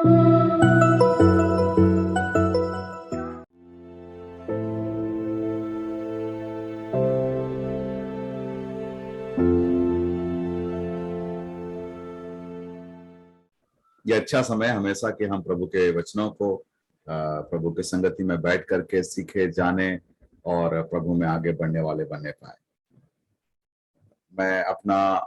ये अच्छा समय हमेशा कि हम प्रभु के वचनों को प्रभु के संगति में बैठ करके सीखे, जाने और प्रभु में आगे बढ़ने वाले बनने पाए। मैं अपना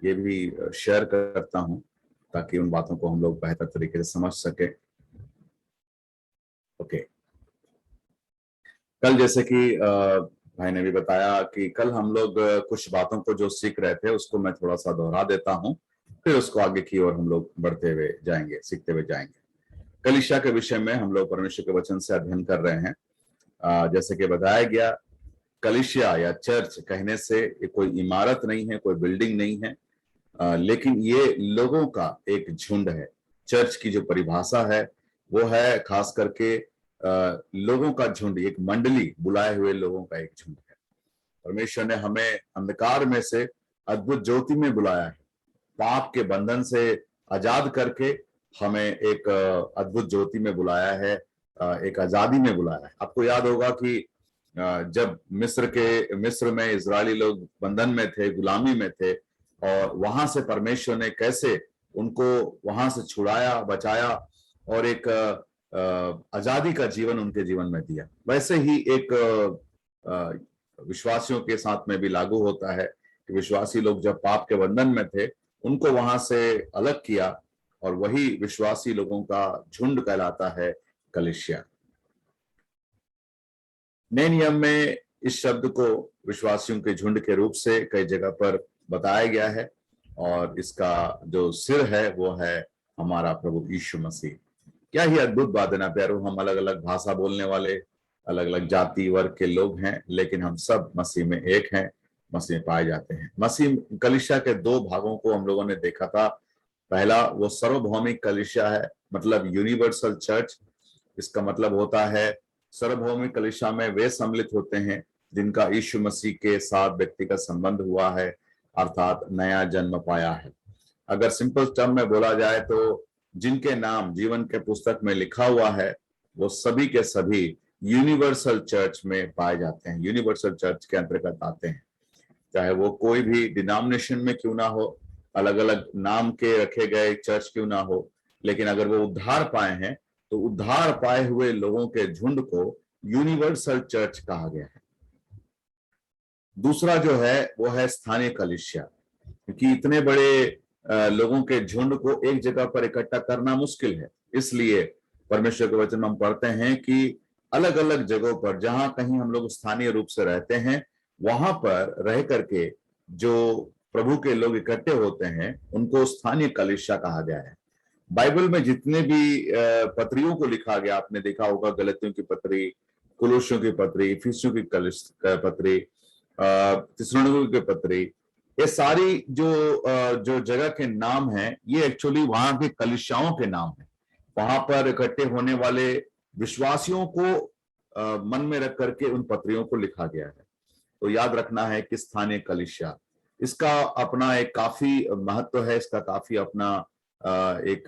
ये भी शेयर करता हूं ताकि उन बातों को हम लोग बेहतर तरीके से समझ सके। ओके, कल जैसे कि भाई ने भी बताया कि कल हम लोग कुछ बातों को जो सीख रहे थे उसको मैं थोड़ा सा दोहरा देता हूं, फिर उसको आगे की ओर हम लोग बढ़ते हुए जाएंगे, सीखते हुए जाएंगे। कलीसिया के विषय में हम लोग परमेश्वर के वचन से अध्ययन कर रहे हैं। जैसे कि बताया गया, कलीसिया या चर्च कहने से ये कोई इमारत नहीं है, कोई बिल्डिंग नहीं है, लेकिन ये लोगों का एक झुंड है। चर्च की जो परिभाषा है वो है खास करके लोगों का झुंड, एक मंडली, बुलाए हुए लोगों का एक झुंड है। परमेश्वर ने हमें अंधकार में से अद्भुत ज्योति में बुलाया है, पाप के बंधन से आजाद करके हमें एक अद्भुत ज्योति में बुलाया है, एक आजादी में बुलाया है। आपको याद होगा कि जब मिस्र में इजरायली लोग बंधन में थे, गुलामी में थे, और वहां से परमेश्वर ने कैसे उनको वहां से छुड़ाया, बचाया और एक आजादी का जीवन उनके जीवन में दिया। वैसे ही एक विश्वासियों के साथ में भी लागू होता है कि विश्वासी लोग जब पाप के बंधन में थे उनको वहां से अलग किया, और वही विश्वासी लोगों का झुंड कहलाता है कलीसिया। नए नियम में इस शब्द को विश्वासियों के झुंड के रूप से कई जगह पर बताया गया है, और इसका जो सिर है वो है हमारा प्रभु यीशु मसीह। क्या ही अद्भुत बात है ना प्यारो, हम अलग अलग भाषा बोलने वाले, अलग अलग जाति वर्ग के लोग हैं, लेकिन हम सब मसीह में एक हैं, मसीह में पाए जाते हैं। मसीह कलीसिया के दो भागों को हम लोगों ने देखा था। पहला वो सार्वभौमिक कलीसिया है, मतलब यूनिवर्सल चर्च। इसका मतलब होता है सार्वभौमिक कलीसिया में वे सम्मिलित होते हैं जिनका यीशु मसीह के साथ व्यक्तिगत संबंध हुआ है, अर्थात नया जन्म पाया है। अगर सिंपल टर्म में बोला जाए तो जिनके नाम जीवन के पुस्तक में लिखा हुआ है वो सभी के सभी यूनिवर्सल चर्च में पाए जाते हैं, यूनिवर्सल चर्च के अंतर्गत आते हैं। चाहे वो कोई भी डिनोमिनेशन में क्यों ना हो, अलग अलग नाम के रखे गए चर्च क्यों ना हो, लेकिन अगर वो उद्धार पाए हैं तो उद्धार पाए हुए लोगों के झुंड को यूनिवर्सल चर्च कहा गया है। दूसरा जो है वो है स्थानीय कलीसिया, क्योंकि इतने बड़े लोगों के झुंड को एक जगह पर इकट्ठा करना मुश्किल है। इसलिए परमेश्वर के वचन में हम पढ़ते हैं कि अलग अलग जगहों पर जहां कहीं हम लोग स्थानीय रूप से रहते हैं, वहां पर रह करके जो प्रभु के लोग इकट्ठे होते हैं उनको स्थानीय कलीसिया कहा गया है। बाइबल में जितने भी पत्रियों को लिखा गया, आपने देखा होगा, गलतियों की पत्री, कुलुसियों की पत्री, इफिसियों की पत्री, थिस्सलुनीकियों की पत्री, ये सारी जो जगह के नाम हैं ये एक्चुअली वहां के कलीसियाओं के नाम हैं। वहां पर इकट्ठे होने वाले विश्वासियों को मन में रख करके उन पत्रियों को लिखा गया है। तो याद रखना है कि स्थानीय कलीसिया, इसका अपना एक काफी महत्व है, इसका काफी अपना एक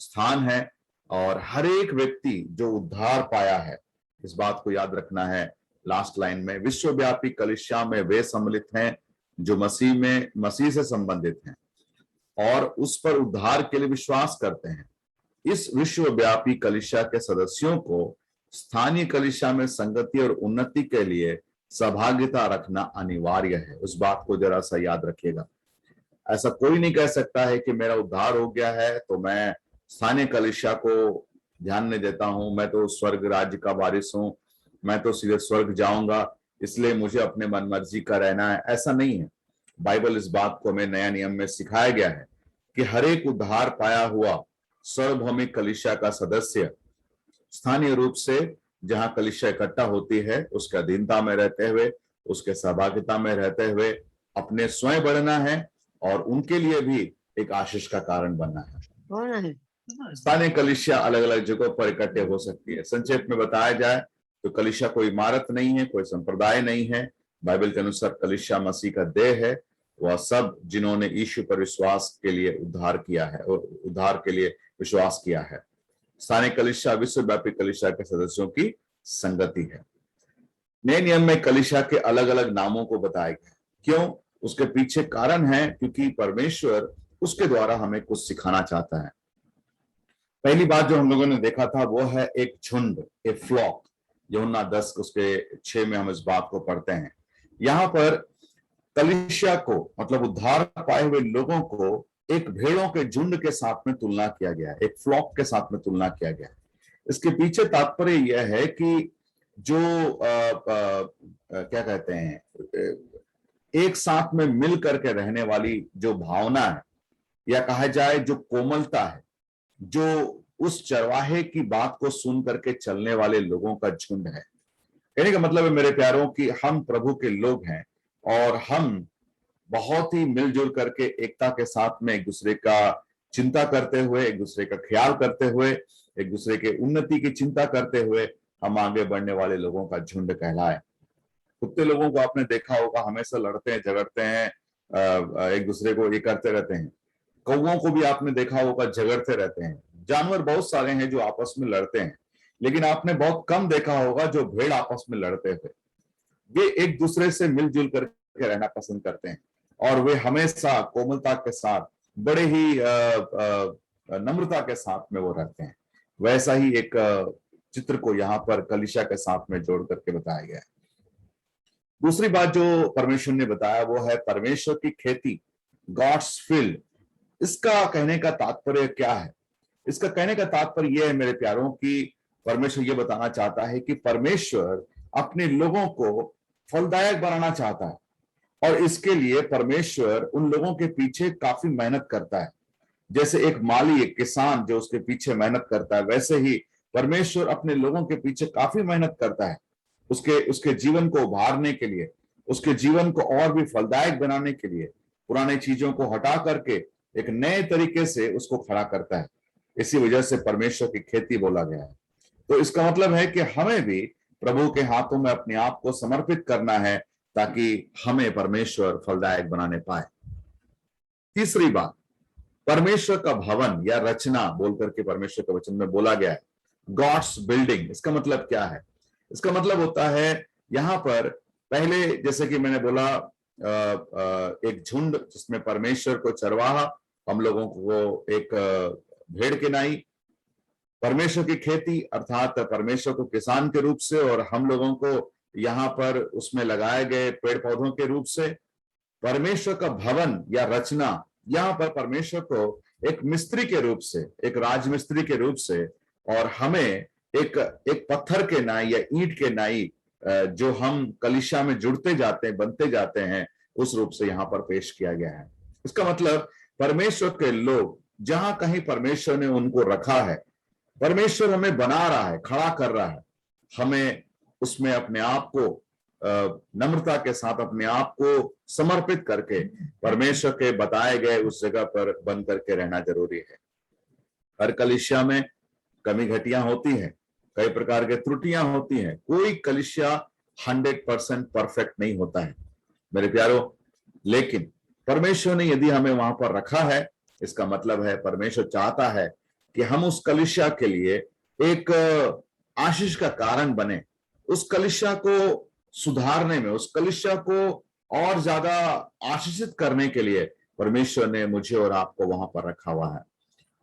स्थान है, और हर एक व्यक्ति जो उद्धार पाया है, इस बात को याद रखना है। लास्ट लाइन में, विश्वव्यापी कलीसिया में वे सम्मिलित हैं जो मसीह से संबंधित हैं और उस पर उद्धार के लिए विश्वास करते हैं। इस विश्वव्यापी कलीसिया के सदस्यों को स्थानीय कलीसिया में संगति और उन्नति के लिए सहभागिता रखना अनिवार्य है। उस बात को जरा सा याद रखिएगा। ऐसा कोई नहीं कह सकता है कि मेरा उद्धार हो गया है तो मैं स्थानीय कलीसिया को ध्यान नहीं देता हूं, मैं तो स्वर्ग राज्य का वारिस हूं, मैं तो सीधे स्वर्ग जाऊंगा, इसलिए मुझे अपने मन मर्जी का रहना है। ऐसा नहीं है। बाइबल इस बात को हमें नया नियम में सिखाया गया है कि हर एक उद्धार पाया हुआ सार्वभौमिक कलीसिया का सदस्य स्थानीय रूप से जहां कलीसिया इकट्ठा होती है उसके अधीनता में रहते हुए, उसके सहभागिता में रहते हुए अपने स्वयं बढ़ना है और उनके लिए भी एक आशीष का कारण बनना है। स्थानीय कलीसिया अलग अलग जगहों पर इकट्ठे हो सकती है। संक्षेप में बताया जाए तो कलीसिया कोई इमारत नहीं है, कोई संप्रदाय नहीं है। बाइबल के अनुसार कलीसिया मसीह का देह है वह सब जिन्होंने यीशु पर विश्वास के लिए उद्धार किया है और उद्धार के लिए विश्वास किया है। स्थानीय कलीसिया विश्वव्यापी कलीसिया के सदस्यों की संगति है। नए नियम में कलीसिया के अलग अलग नामों को बताया गया। क्यों? उसके पीछे कारण है क्योंकि परमेश्वर उसके द्वारा हमें कुछ सिखाना चाहता है। पहली बात जो हम लोगों ने देखा था वो है एक झुंड, ए फ्लॉक। यूहन्ना 10 उसके 6 में हम इस बात को पढ़ते हैं। यहाँ पर कलीसिया को मतलब उद्धार पाए हुए लोगों को एक भेड़ों के झुंड के साथ में तुलना किया गया है, एक फ्लॉक के साथ में तुलना किया गया है। इसके पीछे तात्पर्य यह है कि जो क्या कहते हैं, एक साथ में मिल करके रहने वाली जो भावना है, या कहा जाए जो कोमलता है, जो उस चरवाहे की बात को सुन करके चलने वाले लोगों का झुंड है। कहने का मतलब है मेरे प्यारों कि हम प्रभु के लोग हैं और हम बहुत ही मिलजुल करके एकता के साथ में एक दूसरे का चिंता करते हुए, एक दूसरे का ख्याल करते हुए, एक दूसरे के उन्नति की चिंता करते हुए हम आगे बढ़ने वाले लोगों का झुंड कहलाए। कुत्ते लोगों को आपने देखा होगा, हमेशा लड़ते हैं, झगड़ते हैं, एक दूसरे को ये करते रहते हैं। कौवों को भी आपने देखा होगा, झगड़ते रहते हैं। जानवर बहुत सारे हैं जो आपस में लड़ते हैं, लेकिन आपने बहुत कम देखा होगा जो भेड़ आपस में लड़ते थे। वे एक दूसरे से मिलजुल करके रहना पसंद करते हैं और वे हमेशा कोमलता के साथ, बड़े ही नम्रता के साथ में वो रहते हैं। वैसा ही एक चित्र को यहाँ पर कलीसिया के साथ में जोड़ करके बताया गया है। दूसरी बात जो परमेश्वर ने बताया वो है परमेश्वर की खेती, गॉड्स फील्ड। इसका कहने का तात्पर्य क्या है? इसका कहने का तात्पर्य यह है मेरे प्यारों कि परमेश्वर ये बताना चाहता है कि परमेश्वर अपने लोगों को फलदायक बनाना चाहता है और इसके लिए परमेश्वर उन लोगों के पीछे काफी मेहनत करता है। जैसे एक माली, एक किसान जो उसके पीछे मेहनत करता है, वैसे ही परमेश्वर अपने लोगों के पीछे काफी मेहनत करता है, उसके जीवन को उभारने के लिए, उसके जीवन को और भी फलदायक बनाने के लिए, पुरानी चीजों को हटा करके एक नए तरीके से उसको खड़ा करता है। इसी वजह से परमेश्वर की खेती बोला गया है। तो इसका मतलब है कि हमें भी प्रभु के हाथों में अपने आप को समर्पित करना है ताकि हमें परमेश्वर फलदायक बनाने पाए। तीसरी बात, परमेश्वर का भवन या रचना बोल करके परमेश्वर के वचन में बोला गया है, गॉड्स बिल्डिंग। इसका मतलब क्या है? इसका मतलब होता है यहां पर पहले जैसे कि मैंने बोला एक झुंड जिसमें परमेश्वर को चरवाहा, हम लोगों को एक भेड़ के नाई, परमेश्वर की खेती अर्थात परमेश्वर को किसान के रूप से और हम लोगों को यहाँ पर उसमें लगाए गए पेड़ पौधों के रूप से, परमेश्वर का भवन या रचना, यहाँ पर परमेश्वर को एक मिस्त्री के रूप से, एक राजमिस्त्री के रूप से, और हमें एक पत्थर के नाई या ईंट के नाई जो हम कलीसिया में जुड़ते जाते हैं, बनते जाते हैं, उस रूप से यहाँ पर पेश किया गया है। इसका मतलब परमेश्वर के लोग जहां कहीं परमेश्वर ने उनको रखा है, परमेश्वर हमें बना रहा है, खड़ा कर रहा है, हमें उसमें अपने आप को नम्रता के साथ अपने आप को समर्पित करके परमेश्वर के बताए गए उस जगह पर बन करके रहना जरूरी है। हर कलीसिया में कमी घटियां होती हैं, कई प्रकार के त्रुटियां होती हैं, कोई कलीसिया 100% परफेक्ट नहीं होता है मेरे प्यारों, लेकिन परमेश्वर ने यदि हमें वहां पर रखा है, इसका मतलब है परमेश्वर चाहता है कि हम उस कलीसिया के लिए एक आशीष का कारण बने, उस कलीसिया को सुधारने में, उस कलीसिया को और ज्यादा आशीषित करने के लिए परमेश्वर ने मुझे और आपको वहां पर रखा हुआ है।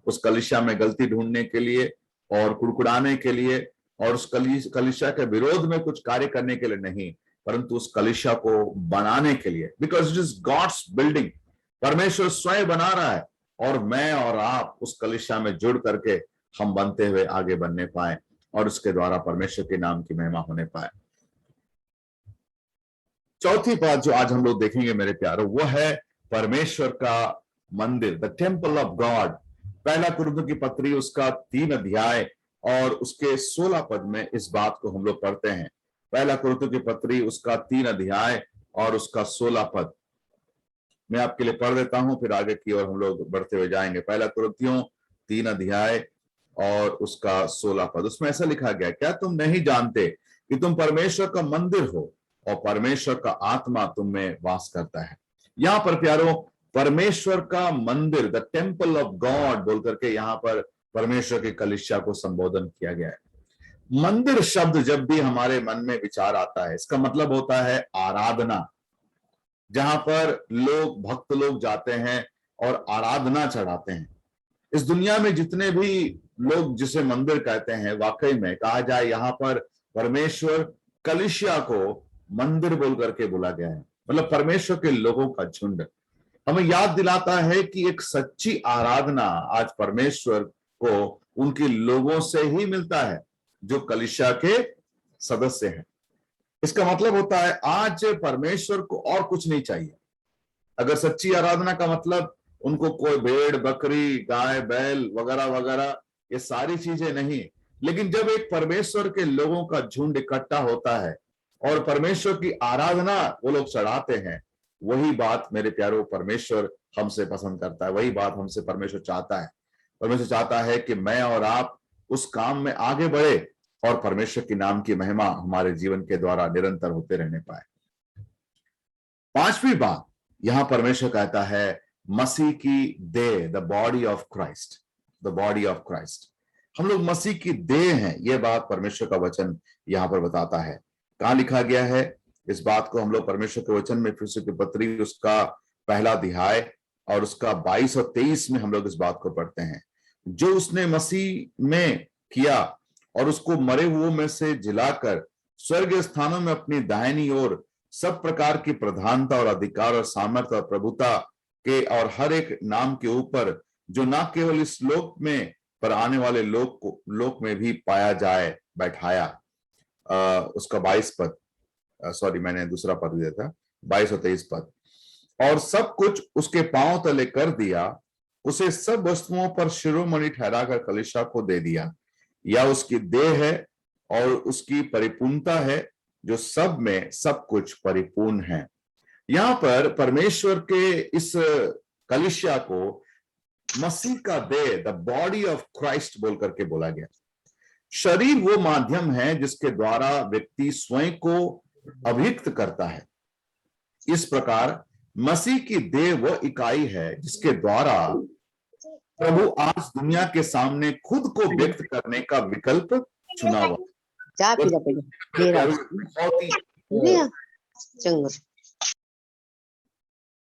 उस कलीसिया में गलती ढूंढने के लिए और कुड़कुड़ाने के लिए और उस कलीसिया के विरोध में कुछ कार्य करने के लिए नहीं, परंतु उस कलीसिया को बनाने के लिए, because it is God's building. परमेश्वर स्वयं बना रहा है और मैं और आप उस कलीसिया में जुड़ करके हम बनते हुए आगे बढ़ने पाए और उसके द्वारा परमेश्वर के नाम की महिमा होने पाए। चौथी बात जो आज हम लोग देखेंगे मेरे प्यारों, वो है परमेश्वर का मंदिर, द टेम्पल ऑफ गॉड। पहला कुरिन्थियों की पत्री उसका 3 अध्याय और उसके 16 पद में इस बात को हम लोग पढ़ते हैं। पहला कुरिन्थियों की पत्री उसका 3 अध्याय और उसका 16 पद मैं आपके लिए पढ़ देता हूं, फिर आगे की ओर हम लोग बढ़ते हुए जाएंगे। पहला कुरिन्थियों 3 अध्याय और उसका 16 पद, उसमें ऐसा लिखा गया, क्या तुम नहीं जानते कि तुम परमेश्वर का मंदिर हो और परमेश्वर का आत्मा तुम में वास करता है? यहाँ पर प्यारो परमेश्वर का मंदिर, द टेम्पल ऑफ गॉड बोल करके यहाँ पर परमेश्वर की कलीसिया को संबोधन किया गया है। मंदिर शब्द जब भी हमारे मन में विचार आता है, इसका मतलब होता है आराधना, जहां पर लोग, भक्त लोग जाते हैं और आराधना चढ़ाते हैं। इस दुनिया में जितने भी लोग जिसे मंदिर कहते हैं, वाकई में कहा जाए यहाँ पर परमेश्वर कलीसिया को मंदिर बोल करके बोला गया है, मतलब परमेश्वर के लोगों का झुंड। हमें याद दिलाता है कि एक सच्ची आराधना आज परमेश्वर को उनके लोगों से ही मिलता है जो कलीसिया के सदस्य हैं। इसका मतलब होता है आज परमेश्वर को और कुछ नहीं चाहिए। अगर सच्ची आराधना का मतलब उनको कोई भेड़ बकरी गाय बैल वगैरह वगैरह ये सारी चीजें नहीं, लेकिन जब एक परमेश्वर के लोगों का झुंड इकट्ठा होता है और परमेश्वर की आराधना वो लोग चढ़ाते हैं, वही बात मेरे प्यारो परमेश्वर हमसे पसंद करता है, वही बात हमसे परमेश्वर चाहता है। परमेश्वर चाहता है कि मैं और आप उस काम में आगे बढ़े और परमेश्वर के नाम की महिमा हमारे जीवन के द्वारा निरंतर होते रहने पाए। पांचवी बात यहां परमेश्वर कहता है मसीह की देह, the body of Christ, the body of Christ. हम लोग मसीह की देह हैं, यह बात परमेश्वर का वचन यहां पर बताता है। कहां लिखा गया है इस बात को? हम लोग परमेश्वर के वचन में इफिसियों की पत्री उसका पहला अध्याय और उसका 22 और 23 में हम लोग इस बात को पढ़ते हैं। जो उसने मसीह में किया और उसको मरे हुओं में से जिलाकर स्वर्गीय स्थानों में अपनी दाहिनी ओर सब प्रकार की प्रधानता और अधिकार और सामर्थ्य और प्रभुता के और हर एक नाम के ऊपर, जो ना केवल इस लोक में पर आने वाले लोक में भी पाया जाए, बैठाया। उसका 22 पद, सॉरी मैंने दूसरा पद दिया था, 22 और 23 पद। और सब कुछ उसके पांव तले कर दिया, उसे सब वस्तुओं पर शिरोमणि ठहराकर कलीसिया को दे दिया। या उसकी देह है और उसकी परिपूर्णता है, जो सब में सब कुछ परिपूर्ण है। यहां पर परमेश्वर के इस कलीसिया को मसीह का देह, द बॉडी ऑफ क्राइस्ट बोल करके बोला गया। शरीर वो माध्यम है जिसके द्वारा व्यक्ति स्वयं को अभिव्यक्त करता है। इस प्रकार मसीह की देह वो इकाई है जिसके द्वारा प्रभु आज दुनिया के सामने खुद को व्यक्त करने का विकल्प चुना हुआ। बहुत ही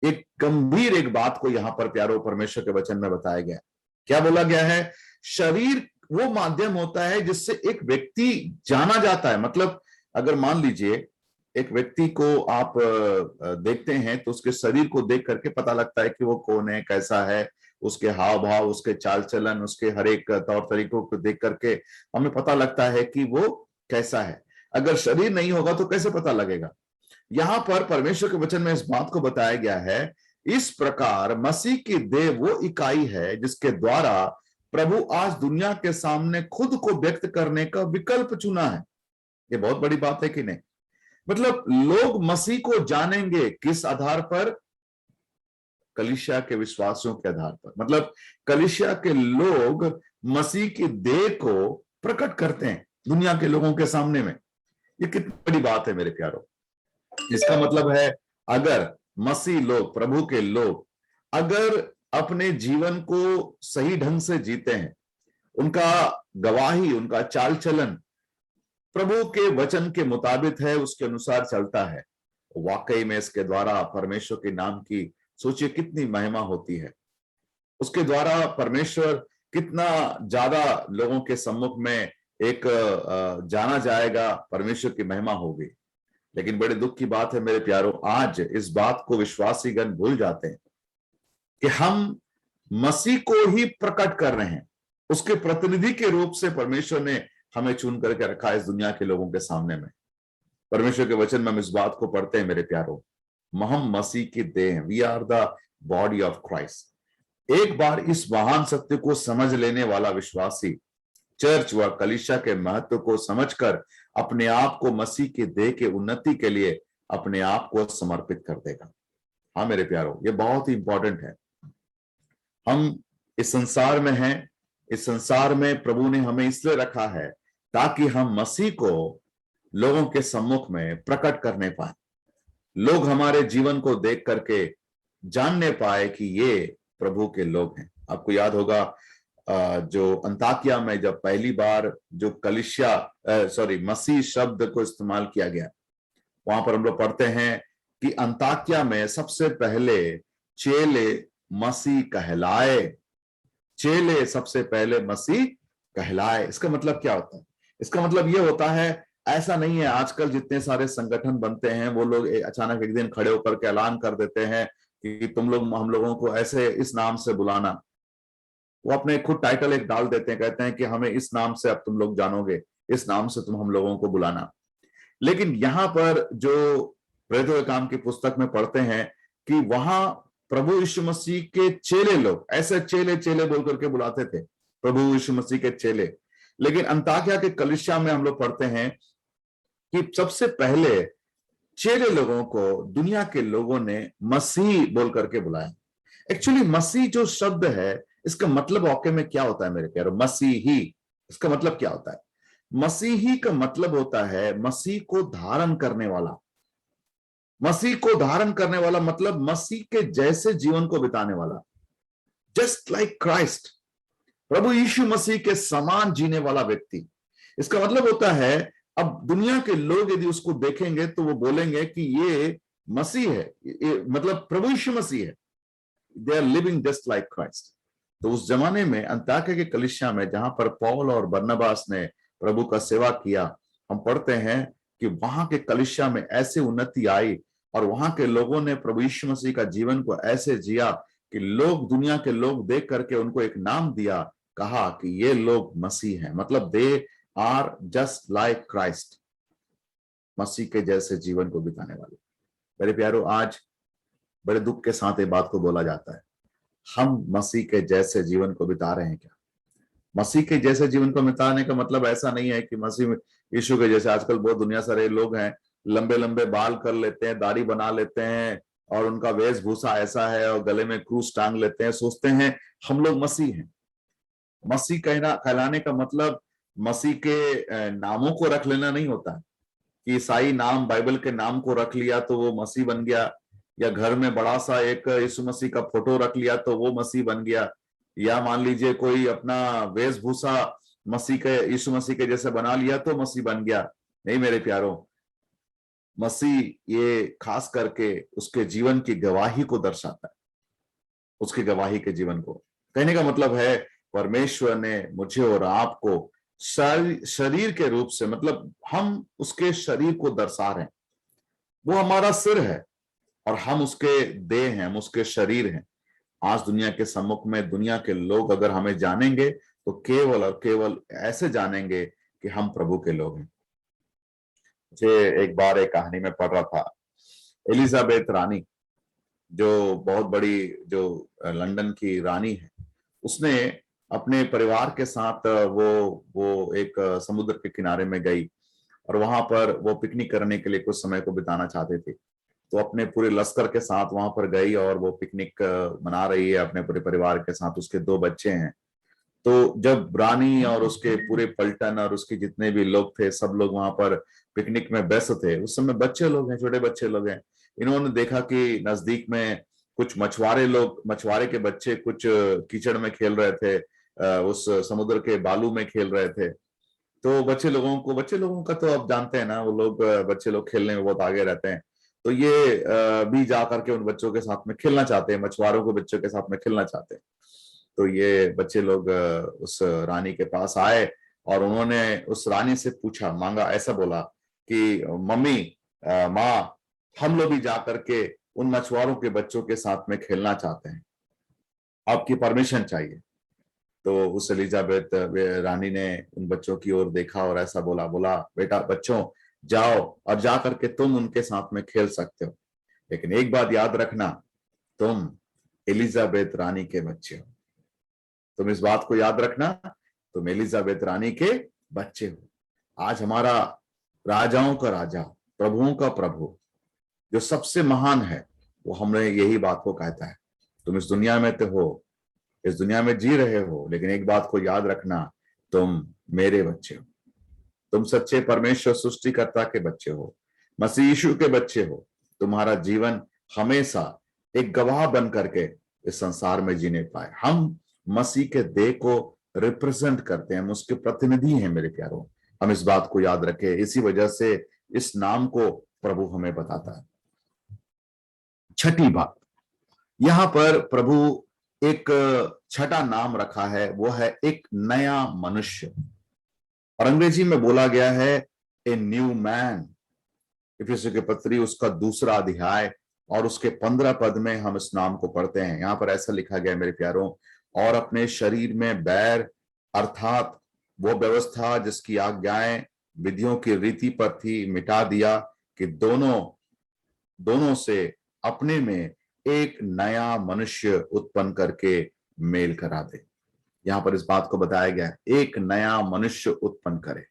एक गंभीर एक बात को यहां पर प्यारो परमेश्वर के वचन में बताया गया। क्या बोला गया है? शरीर वो माध्यम होता है जिससे एक व्यक्ति जाना जाता है। मतलब अगर मान लीजिए एक व्यक्ति को आप देखते हैं तो उसके शरीर को देख करके पता लगता है कि वो कौन है, कैसा है, उसके हाव भाव, उसके चाल चलन, उसके हर एक तौर तरीकों को देख करके हमें पता लगता है कि वो कैसा है। अगर शरीर नहीं होगा तो कैसे पता लगेगा? यहां पर परमेश्वर के वचन में इस बात को बताया गया है, इस प्रकार मसीह की देह वो इकाई है जिसके द्वारा प्रभु आज दुनिया के सामने खुद को व्यक्त करने का विकल्प चुना है। ये बहुत बड़ी बात है कि नहीं? मतलब लोग मसीह को जानेंगे किस आधार पर? कलीसिया के विश्वासियों के आधार पर। मतलब कलीसिया के लोग मसीह की देह को प्रकट करते हैं दुनिया के लोगों के सामने में। ये कितनी बड़ी बात है मेरे प्यारो। इसका मतलब है अगर मसीह लोग, प्रभु के लोग अगर अपने जीवन को सही ढंग से जीते हैं, उनका गवाही, उनका चाल चलन प्रभु के वचन के मुताबिक है, उसके अनुसार चलता है, वाकई में इसके द्वारा परमेश्वर के नाम की सोचिए कितनी महिमा होती है। उसके द्वारा परमेश्वर कितना ज्यादा लोगों के सम्मुख में एक जाना जाएगा, परमेश्वर की महिमा होगी। लेकिन बड़े दुख की बात है मेरे प्यारो, आज इस बात को विश्वासीगण भूल जाते हैं कि हम मसीह को ही प्रकट कर रहे हैं। उसके प्रतिनिधि के रूप से परमेश्वर ने हमें चुन करके रखा है इस दुनिया के लोगों के सामने में। परमेश्वर के वचन में हम इस बात को पढ़ते हैं मेरे प्यारो, हम मसीह की देह, we are the body of Christ. एक बार इस महान सत्य को समझ लेने वाला विश्वासी चर्च व कलीसिया के महत्व को समझकर अपने आप को मसीह की देह के उन्नति के लिए अपने आप को समर्पित कर देगा। हाँ मेरे प्यारो, ये बहुत ही इंपॉर्टेंट है। हम इस संसार में हैं, इस संसार में प्रभु ने हमें इसलिए रखा है ताकि हम मसीह को लोगों के सम्मुख में प्रकट करने पाए। लोग हमारे जीवन को देख करके जानने पाए कि ये प्रभु के लोग हैं। आपको याद होगा जो अंताकिया में जब पहली बार जो मसीह शब्द को इस्तेमाल किया गया, वहां पर हम लोग पढ़ते हैं कि अंताकिया में सबसे पहले चेले मसीह कहलाए। चेले सबसे पहले मसीह कहलाए। इसका मतलब क्या होता है? इसका मतलब ये होता है, ऐसा नहीं है आजकल जितने सारे संगठन बनते हैं वो लोग अचानक एक दिन खड़े होकर के ऐलान कर देते हैं कि तुम लोग हम लोगों को ऐसे इस नाम से बुलाना। वो अपने खुद टाइटल एक डाल देते हैं, कहते हैं कि हमें इस नाम से अब तुम लोग जानोगे, इस नाम से तुम हम लोगों को बुलाना। लेकिन यहां पर जो प्रेरितों के काम की पुस्तक में पढ़ते हैं कि वहां प्रभु यीशु मसीह के चेले लोग, ऐसे चेले चेले बोल करके बुलाते थे, प्रभु यीशु मसीह के चेले। लेकिन अंताकिया के कलीसिया में हम लोग पढ़ते हैं कि सबसे पहले चेले लोगों को दुनिया के लोगों ने मसीह बोल करके बुलाया। एक्चुअली मसीह जो शब्द है, इसका मतलब वाकई में क्या होता है मेरे प्यारो? मसीही, इसका मतलब क्या होता है? मसीही का मतलब होता है मसीह को धारण करने वाला। मसीह को धारण करने वाला मतलब मसीह के जैसे जीवन को बिताने वाला, जस्ट लाइक क्राइस्ट, प्रभु यीशु मसीह के समान जीने वाला व्यक्ति। इसका मतलब होता है अब दुनिया के लोग यदि उसको देखेंगे तो वो बोलेंगे कि ये मसीह है, ये मतलब प्रभु यीशु मसीह है। They are living just like Christ. तो उस जमाने में अंताकिया के कलीसिया में जहां पर पौल और बरनबास ने प्रभु का सेवा किया, हम पढ़ते हैं कि वहां के कलीसिया में ऐसे उन्नति आई और वहां के लोगों ने प्रभु यीशु मसीह का जीवन को ऐसे जिया कि लोग, दुनिया के लोग देख करके उनको एक नाम दिया, कहा कि ये लोग मसीह हैं, मतलब they are just like Christ, मसीह के जैसे जीवन को बिताने वाले। मेरे प्यारो, आज बड़े दुख के साथ ये बात को बोला जाता है, हम मसीह के जैसे जीवन को बिता रहे हैं क्या? मसीह के जैसे जीवन को बिताने का मतलब ऐसा नहीं है कि मसीह यीशु के जैसे, आजकल बहुत दुनिया सारे लोग हैं, लंबे लंबे बाल कर लेते हैं, दाढ़ी बना लेते हैं और उनका वेशभूषा ऐसा है और गले में क्रूस टांग लेते हैं, सोचते हैं हम लोग मसीह हैं। मसीह कहलाने का मतलब मसीह के नामों को रख लेना नहीं होता है कि ईसाई नाम, बाइबल के नाम को रख लिया तो वो मसीह बन गया, या घर में बड़ा सा एक यीशु मसीह का फोटो रख लिया तो वो मसीह बन गया, या मान लीजिए कोई अपना वेशभूषा मसीह के, यीशु मसीह के जैसे बना लिया तो मसीह बन गया। नहीं मेरे प्यारो, मसीह ये खास करके उसके जीवन की गवाही को दर्शाता है, उसकी गवाही के जीवन को। कहने का मतलब है परमेश्वर ने मुझे और आपको शरीर के रूप से, मतलब हम उसके शरीर को दर्शा रहे हैं, वो हमारा सिर है और हम उसके देह हैं, हम उसके शरीर हैं। आज दुनिया के सम्मुख में दुनिया के लोग अगर हमें जानेंगे तो केवल और केवल ऐसे जानेंगे कि हम प्रभु के लोग हैं। मुझे एक बार एक कहानी में पढ़ रहा था, एलिजाबेथ रानी जो बहुत बड़ी, जो लंदन की रानी है, उसने अपने परिवार के साथ वो एक समुद्र के किनारे में गई और वहां पर वो पिकनिक करने के लिए कुछ समय को बिताना चाहते थे। तो अपने पूरे लश्कर के साथ वहां पर गई और वो पिकनिक मना रही है अपने पूरे परिवार के साथ, उसके 2 बच्चे हैं। तो जब रानी और उसके पूरे पलटन और उसके जितने भी लोग थे, सब लोग वहां पर पिकनिक में व्यस्त थे, उस समय बच्चे लोग हैं, छोटे बच्चे लोग हैं। इन्होंने देखा कि नजदीक में कुछ मछुआरे लोग, मछुआरे के बच्चे कुछ कीचड़ में खेल रहे थे, उस समुद्र के बालू में खेल रहे थे। तो बच्चे लोगों का तो आप जानते हैं ना, वो लोग बच्चे लोग खेलने में बहुत आगे रहते हैं। तो ये भी जा करके उन बच्चों के साथ में खेलना चाहते हैं, मछुआरों के बच्चों के साथ में खेलना चाहते हैं। तो ये बच्चे लोग उस रानी के पास आए और उन्होंने उस रानी से पूछा, मांगा, ऐसा बोला कि मम्मी, माँ, हम लोग भी जा करके उन मछुआरों के बच्चों के साथ में खेलना चाहते हैं, आपकी परमिशन चाहिए। तो उस एलिजाबेथ रानी ने उन बच्चों की ओर देखा और ऐसा बोला, बेटा बच्चों, जाओ और जा करके तुम उनके साथ में खेल सकते हो, लेकिन एक बात याद रखना, तुम एलिजाबेथ रानी के बच्चे हो। तुम इस बात को याद रखना, तुम एलिजाबेथ रानी के बच्चे हो। आज हमारा राजाओं का राजा, प्रभुओं का प्रभु, जो सबसे महान है, वो हमें यही बात को कहता है, तुम इस दुनिया में तो हो, इस दुनिया में जी रहे हो, लेकिन एक बात को याद रखना, तुम मेरे बच्चे हो, तुम सच्चे परमेश्वर सृष्टिकर्ता के बच्चे हो, मसीह यीशु के बच्चे हो। तुम्हारा जीवन हमेशा एक गवाह बन करके इस संसार में जीने पाए। हम मसीह के देह को रिप्रेजेंट करते हैं, हम उसके प्रतिनिधि हैं मेरे प्यारों। हम इस बात को याद रखें, इसी वजह से इस नाम को प्रभु हमें बताता है। छठी बात, यहां पर प्रभु एक छठा नाम रखा है, वो है एक नया मनुष्य, और अंग्रेजी में बोला गया है ए न्यू मैन। इफिसियों की पत्री उसका 2 अध्याय और उसके 15 पद में हम इस नाम को पढ़ते हैं। यहां पर ऐसा लिखा गया मेरे प्यारों, और अपने शरीर में बैर अर्थात वो व्यवस्था जिसकी आज्ञाएं विधियों की रीति पर थी मिटा दिया, कि दोनों से अपने में एक नया मनुष्य उत्पन्न करके मेल करा दे। यहां पर इस बात को बताया गया है, एक नया मनुष्य उत्पन्न करे।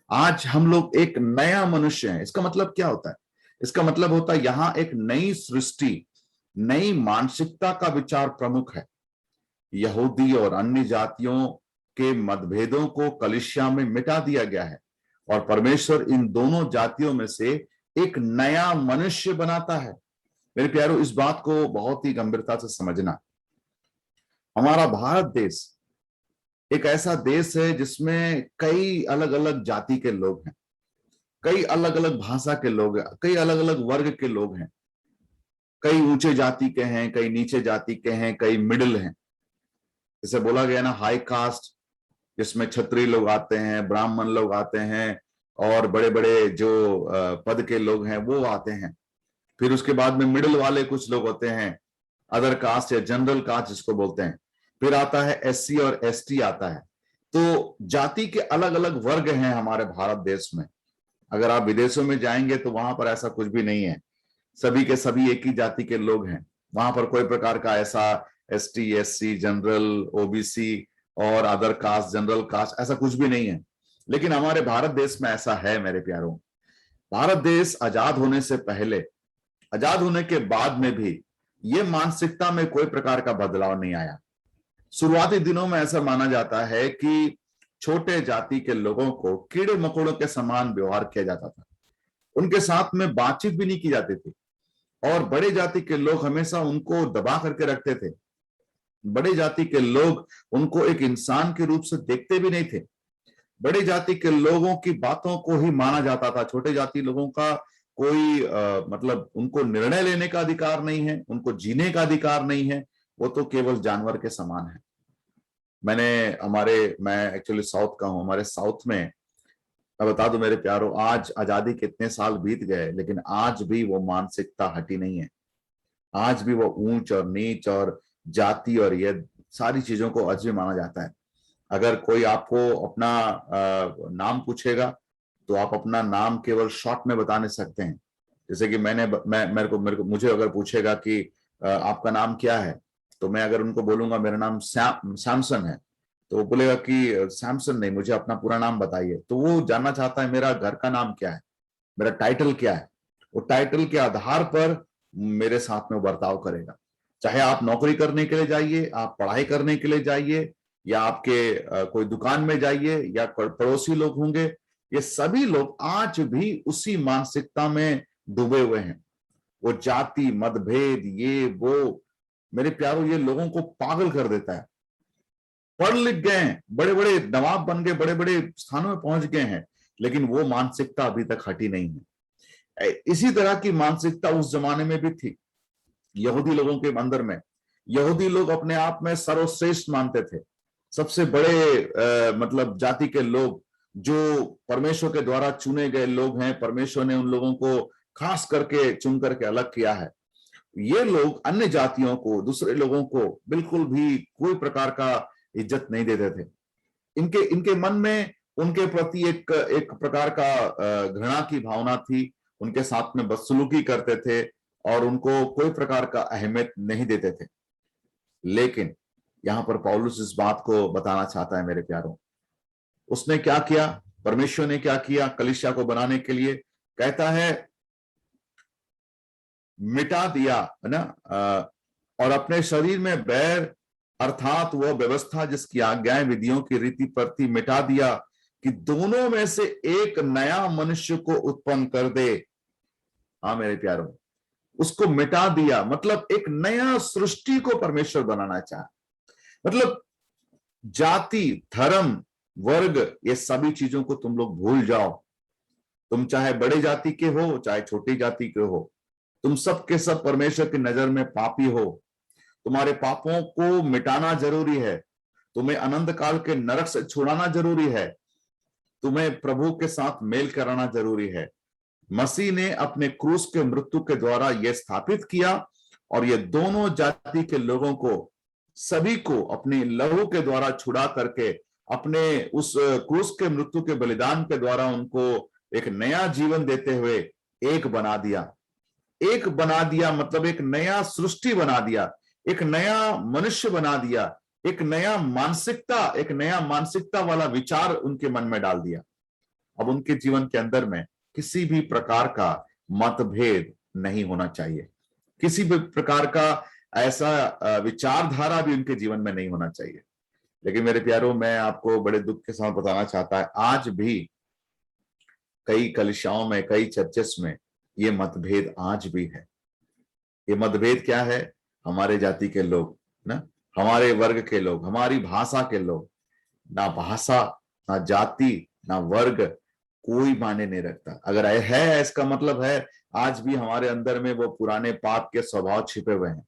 आज हम लोग एक नया मनुष्य हैं। इसका मतलब क्या होता है? इसका मतलब होता है यहां एक नई सृष्टि, नई मानसिकता का विचार प्रमुख है। यहूदी और अन्य जातियों के मतभेदों को कलीसिया में मिटा दिया गया है, और परमेश्वर इन दोनों जातियों में से एक नया मनुष्य बनाता है। मेरे प्यारों, इस बात को बहुत ही गंभीरता से समझना। हमारा भारत देश एक ऐसा देश है जिसमें कई अलग अलग जाति के लोग हैं, कई अलग अलग भाषा के लोग हैं, कई अलग अलग वर्ग के लोग हैं। कई ऊंचे जाति के हैं, कई नीचे जाति के हैं, कई मिडिल हैं। जैसे बोला गया ना, हाई कास्ट, जिसमें क्षत्रिय लोग आते हैं, ब्राह्मण लोग आते हैं, और बड़े बड़े जो पद के लोग हैं वो आते हैं। फिर उसके बाद में मिडिल वाले कुछ लोग होते हैं, अदर कास्ट या जनरल कास्ट जिसको बोलते हैं। फिर आता है एससी और एसटी आता है। तो जाति के अलग अलग वर्ग हैं हमारे भारत देश में। अगर आप विदेशों में जाएंगे तो वहां पर ऐसा कुछ भी नहीं है, सभी के सभी एक ही जाति के लोग हैं। वहां पर कोई प्रकार का ऐसा एसटी, एससी, जनरल, ओबीसी और अदर कास्ट, जनरल कास्ट, ऐसा कुछ भी नहीं है। लेकिन हमारे भारत देश में ऐसा है मेरे प्यारों। भारत देश आजाद होने से पहले, आजाद होने के बाद में भी ये मानसिकता में कोई प्रकार का बदलाव नहीं आया। शुरुआती दिनों में ऐसा माना जाता है कि छोटे जाति के लोगों को कीड़े मकोड़ों के समान व्यवहार किया जाता था, उनके साथ में बातचीत भी नहीं की जाती थी, और बड़े जाति के लोग हमेशा उनको दबा करके रखते थे। बड़े जाति के लोग उनको एक इंसान के रूप से देखते भी नहीं थे। बड़े जाति के लोगों की बातों को ही माना जाता था। छोटे जाति लोगों का कोई मतलब उनको निर्णय लेने का अधिकार नहीं है, उनको जीने का अधिकार नहीं है, वो तो केवल जानवर के समान है। मैं एक्चुअली साउथ का हूं। हमारे साउथ में, मैं बता दूं मेरे प्यारों, आज आजादी के इतने साल बीत गए लेकिन आज भी वो मानसिकता हटी नहीं है। आज भी वो ऊंच और नीच और जाति और ये सारी चीजों को आज भी माना जाता है। अगर कोई आपको अपना नाम पूछेगा तो आप अपना नाम केवल शॉर्ट में बता नहीं सकते हैं। जैसे कि मुझे अगर पूछेगा कि आपका नाम क्या है, तो मैं अगर उनको बोलूंगा मेरा नाम सैमसन है, तो वो बोलेगा कि सैमसन नहीं, मुझे अपना पूरा नाम बताइए। तो वो जानना चाहता है मेरा घर का नाम क्या है, मेरा टाइटल क्या है। वो टाइटल के आधार पर मेरे साथ में बर्ताव करेगा। चाहे आप नौकरी करने के लिए जाइए, आप पढ़ाई करने के लिए जाइए, या आपके कोई दुकान में जाइए, या पड़ोसी लोग होंगे, ये सभी लोग आज भी उसी मानसिकता में डूबे हुए हैं। वो जाति मतभेद, ये वो, मेरे प्यारों, ये लोगों को पागल कर देता है। पढ़ लिख गए हैं, बड़े बड़े नवाब बन गए, बड़े बड़े स्थानों में पहुंच गए हैं, लेकिन वो मानसिकता अभी तक हटी नहीं है। इसी तरह की मानसिकता उस जमाने में भी थी यहूदी लोगों के अंदर में। यहूदी लोग अपने आप में सर्वश्रेष्ठ मानते थे, सबसे बड़े मतलब जाति के लोग, जो परमेश्वर के द्वारा चुने गए लोग हैं। परमेश्वर ने उन लोगों को खास करके चुन करके अलग किया है। ये लोग अन्य जातियों को, दूसरे लोगों को बिल्कुल भी कोई प्रकार का इज्जत नहीं देते थे। इनके इनके मन में उनके प्रति एक एक प्रकार का घृणा की भावना थी। उनके साथ में बदसलूकी करते थे और उनको कोई प्रकार का अहमियत नहीं देते थे। लेकिन यहां पर पौलुस इस बात को बताना चाहता है मेरे प्यारों। उसने क्या किया, परमेश्वर ने क्या किया कलीसिया को बनाने के लिए? कहता है मिटा दिया, है ना, और अपने शरीर में बैर अर्थात वह व्यवस्था जिसकी आज्ञाएं विधियों की रीति पर थी मिटा दिया, कि दोनों में से एक नया मनुष्य को उत्पन्न कर दे। हाँ मेरे प्यारों, उसको मिटा दिया, मतलब एक नया सृष्टि को परमेश्वर बनाना चाहा। मतलब जाति, धर्म, वर्ग, ये सभी चीजों को तुम लोग भूल जाओ। तुम चाहे बड़े जाति के हो, चाहे छोटी जाति के हो, तुम सब के सब परमेश्वर की नजर में पापी हो। तुम्हारे पापों को मिटाना जरूरी है। तुम्हें अनंत काल के नरक से छुड़ाना जरूरी है। तुम्हें प्रभु के साथ मेल कराना जरूरी है। मसीह ने अपने क्रूस के मृत्यु के द्वारा यह स्थापित किया, और ये दोनों जाति के लोगों को, सभी को अपने लहू के द्वारा छुड़ा करके, अपने उस क्रूस के मृत्यु के बलिदान के द्वारा उनको एक नया जीवन देते हुए एक बना दिया। एक बना दिया मतलब एक नया सृष्टि बना दिया, एक नया मनुष्य बना दिया, एक नया मानसिकता वाला विचार उनके मन में डाल दिया। अब उनके जीवन के अंदर में किसी भी प्रकार का मतभेद नहीं होना चाहिए, किसी भी प्रकार का ऐसा विचारधारा भी उनके जीवन में नहीं होना चाहिए। लेकिन मेरे प्यारों, मैं आपको बड़े दुख के साथ बताना चाहता है, आज भी कई कलीसियाओं में, कई चर्चेस में ये मतभेद आज भी है। ये मतभेद क्या है? हमारे जाति के लोग ना, हमारे वर्ग के लोग, हमारी भाषा के लोग। ना भाषा, ना जाति, ना वर्ग कोई मायने नहीं रखता। अगर है, इसका मतलब है आज भी हमारे अंदर में वो पुराने पाप के स्वभाव छिपे हुए हैं।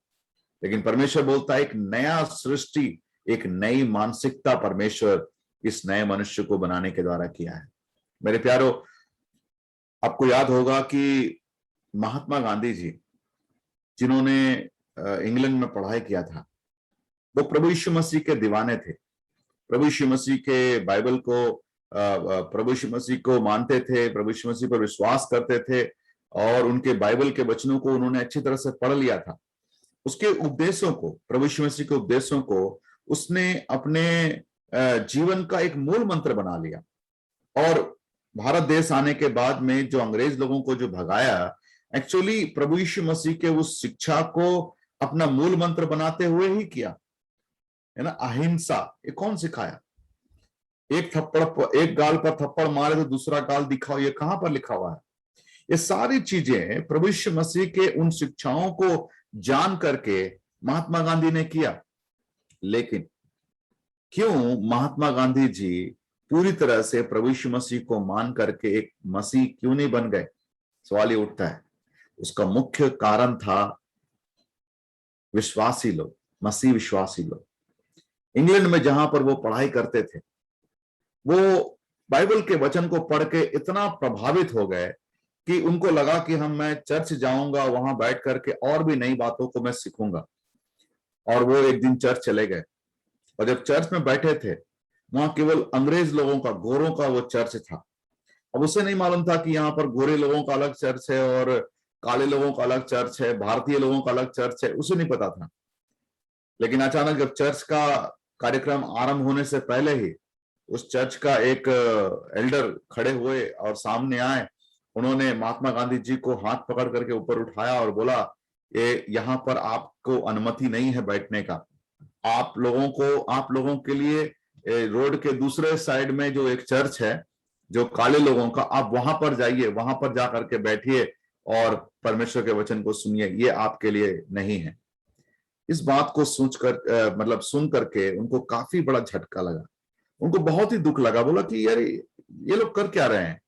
लेकिन परमेश्वर बोलता है एक नया सृष्टि, एक नई मानसिकता परमेश्वर इस नए मनुष्य को बनाने के द्वारा किया है। मेरे प्यारों, आपको याद होगा कि महात्मा गांधी जी, जिन्होंने इंग्लैंड में पढ़ाई किया था, वो प्रभु यीशु मसीह के दीवाने थे। प्रभु यीशु मसीह के बाइबल को, प्रभु यीशु मसीह को मानते थे, प्रभु यीशु मसीह पर विश्वास करते थे, और उनके बाइबल के वचनों को उन्होंने अच्छी तरह से पढ़ लिया था। उसके उपदेशों को, प्रभु यीशु मसीह के उपदेशों को उसने अपने जीवन का एक मूल मंत्र बना लिया। और भारत देश आने के बाद में जो अंग्रेज लोगों को जो भगाया, एक्चुअली प्रभु यीशु मसीह के उस शिक्षा को अपना मूल मंत्र बनाते हुए ही किया, है ना। अहिंसा, ये कौन सिखाया? एक गाल पर थप्पड़ मारे तो दूसरा गाल दिखाओ, ये कहां पर लिखा हुआ है? ये सारी चीजें प्रभु यीशु मसीह के उन शिक्षाओं को जान करके महात्मा गांधी ने किया। लेकिन क्यों महात्मा गांधी जी पूरी तरह से प्रभु यीशु मसीह को मान करके एक मसीह क्यों नहीं बन गए? सवाल ये उठता है। उसका मुख्य कारण था विश्वासी लोग, मसीह विश्वासी लोग। इंग्लैंड में जहां पर वो पढ़ाई करते थे, वो बाइबल के वचन को पढ़ के इतना प्रभावित हो गए कि उनको लगा कि मैं चर्च जाऊंगा, वहां बैठ करके और भी नई बातों को मैं सीखूंगा। और वो एक दिन चर्च चले गए, और जब चर्च में बैठे थे, वहां केवल अंग्रेज लोगों का, गोरों का वो चर्च था। अब उसे नहीं मालूम था कि यहाँ पर गोरे लोगों का अलग चर्च है और काले लोगों का अलग चर्च है, भारतीय लोगों का अलग चर्च है, उसे नहीं पता था। लेकिन अचानक जब चर्च का कार्यक्रम आरंभ होने से पहले ही उस चर्च का एक एल्डर खड़े हुए और सामने आए। उन्होंने महात्मा गांधी जी को हाथ पकड़ करके ऊपर उठाया और बोला, ये यहाँ पर आपको अनुमति नहीं है बैठने का। आप लोगों के लिए रोड के दूसरे साइड में जो एक चर्च है, जो काले लोगों का, आप वहां पर जाइए, वहां पर जा करके बैठिए और परमेश्वर के वचन को सुनिए, ये आपके लिए नहीं है। इस बात को सुन करके उनको काफी बड़ा झटका लगा। उनको बहुत ही दुख लगा। बोला कि यार, ये लोग कर क्या रहे हैं?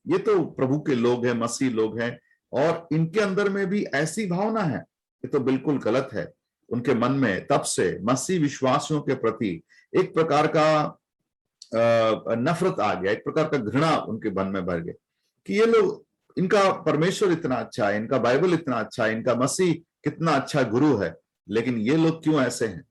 ये तो प्रभु के लोग हैं, मसीह लोग हैं, और इनके अंदर में भी ऐसी भावना है। ये तो बिल्कुल गलत है। उनके मन में तब से मसीह विश्वासियों के प्रति एक प्रकार का नफरत आ गया, एक प्रकार का घृणा उनके मन में भर गया कि ये लोग, इनका परमेश्वर इतना अच्छा है, इनका बाइबल इतना अच्छा है, इनका मसीह कितना अच्छा गुरु है, लेकिन ये लोग क्यों ऐसे हैं?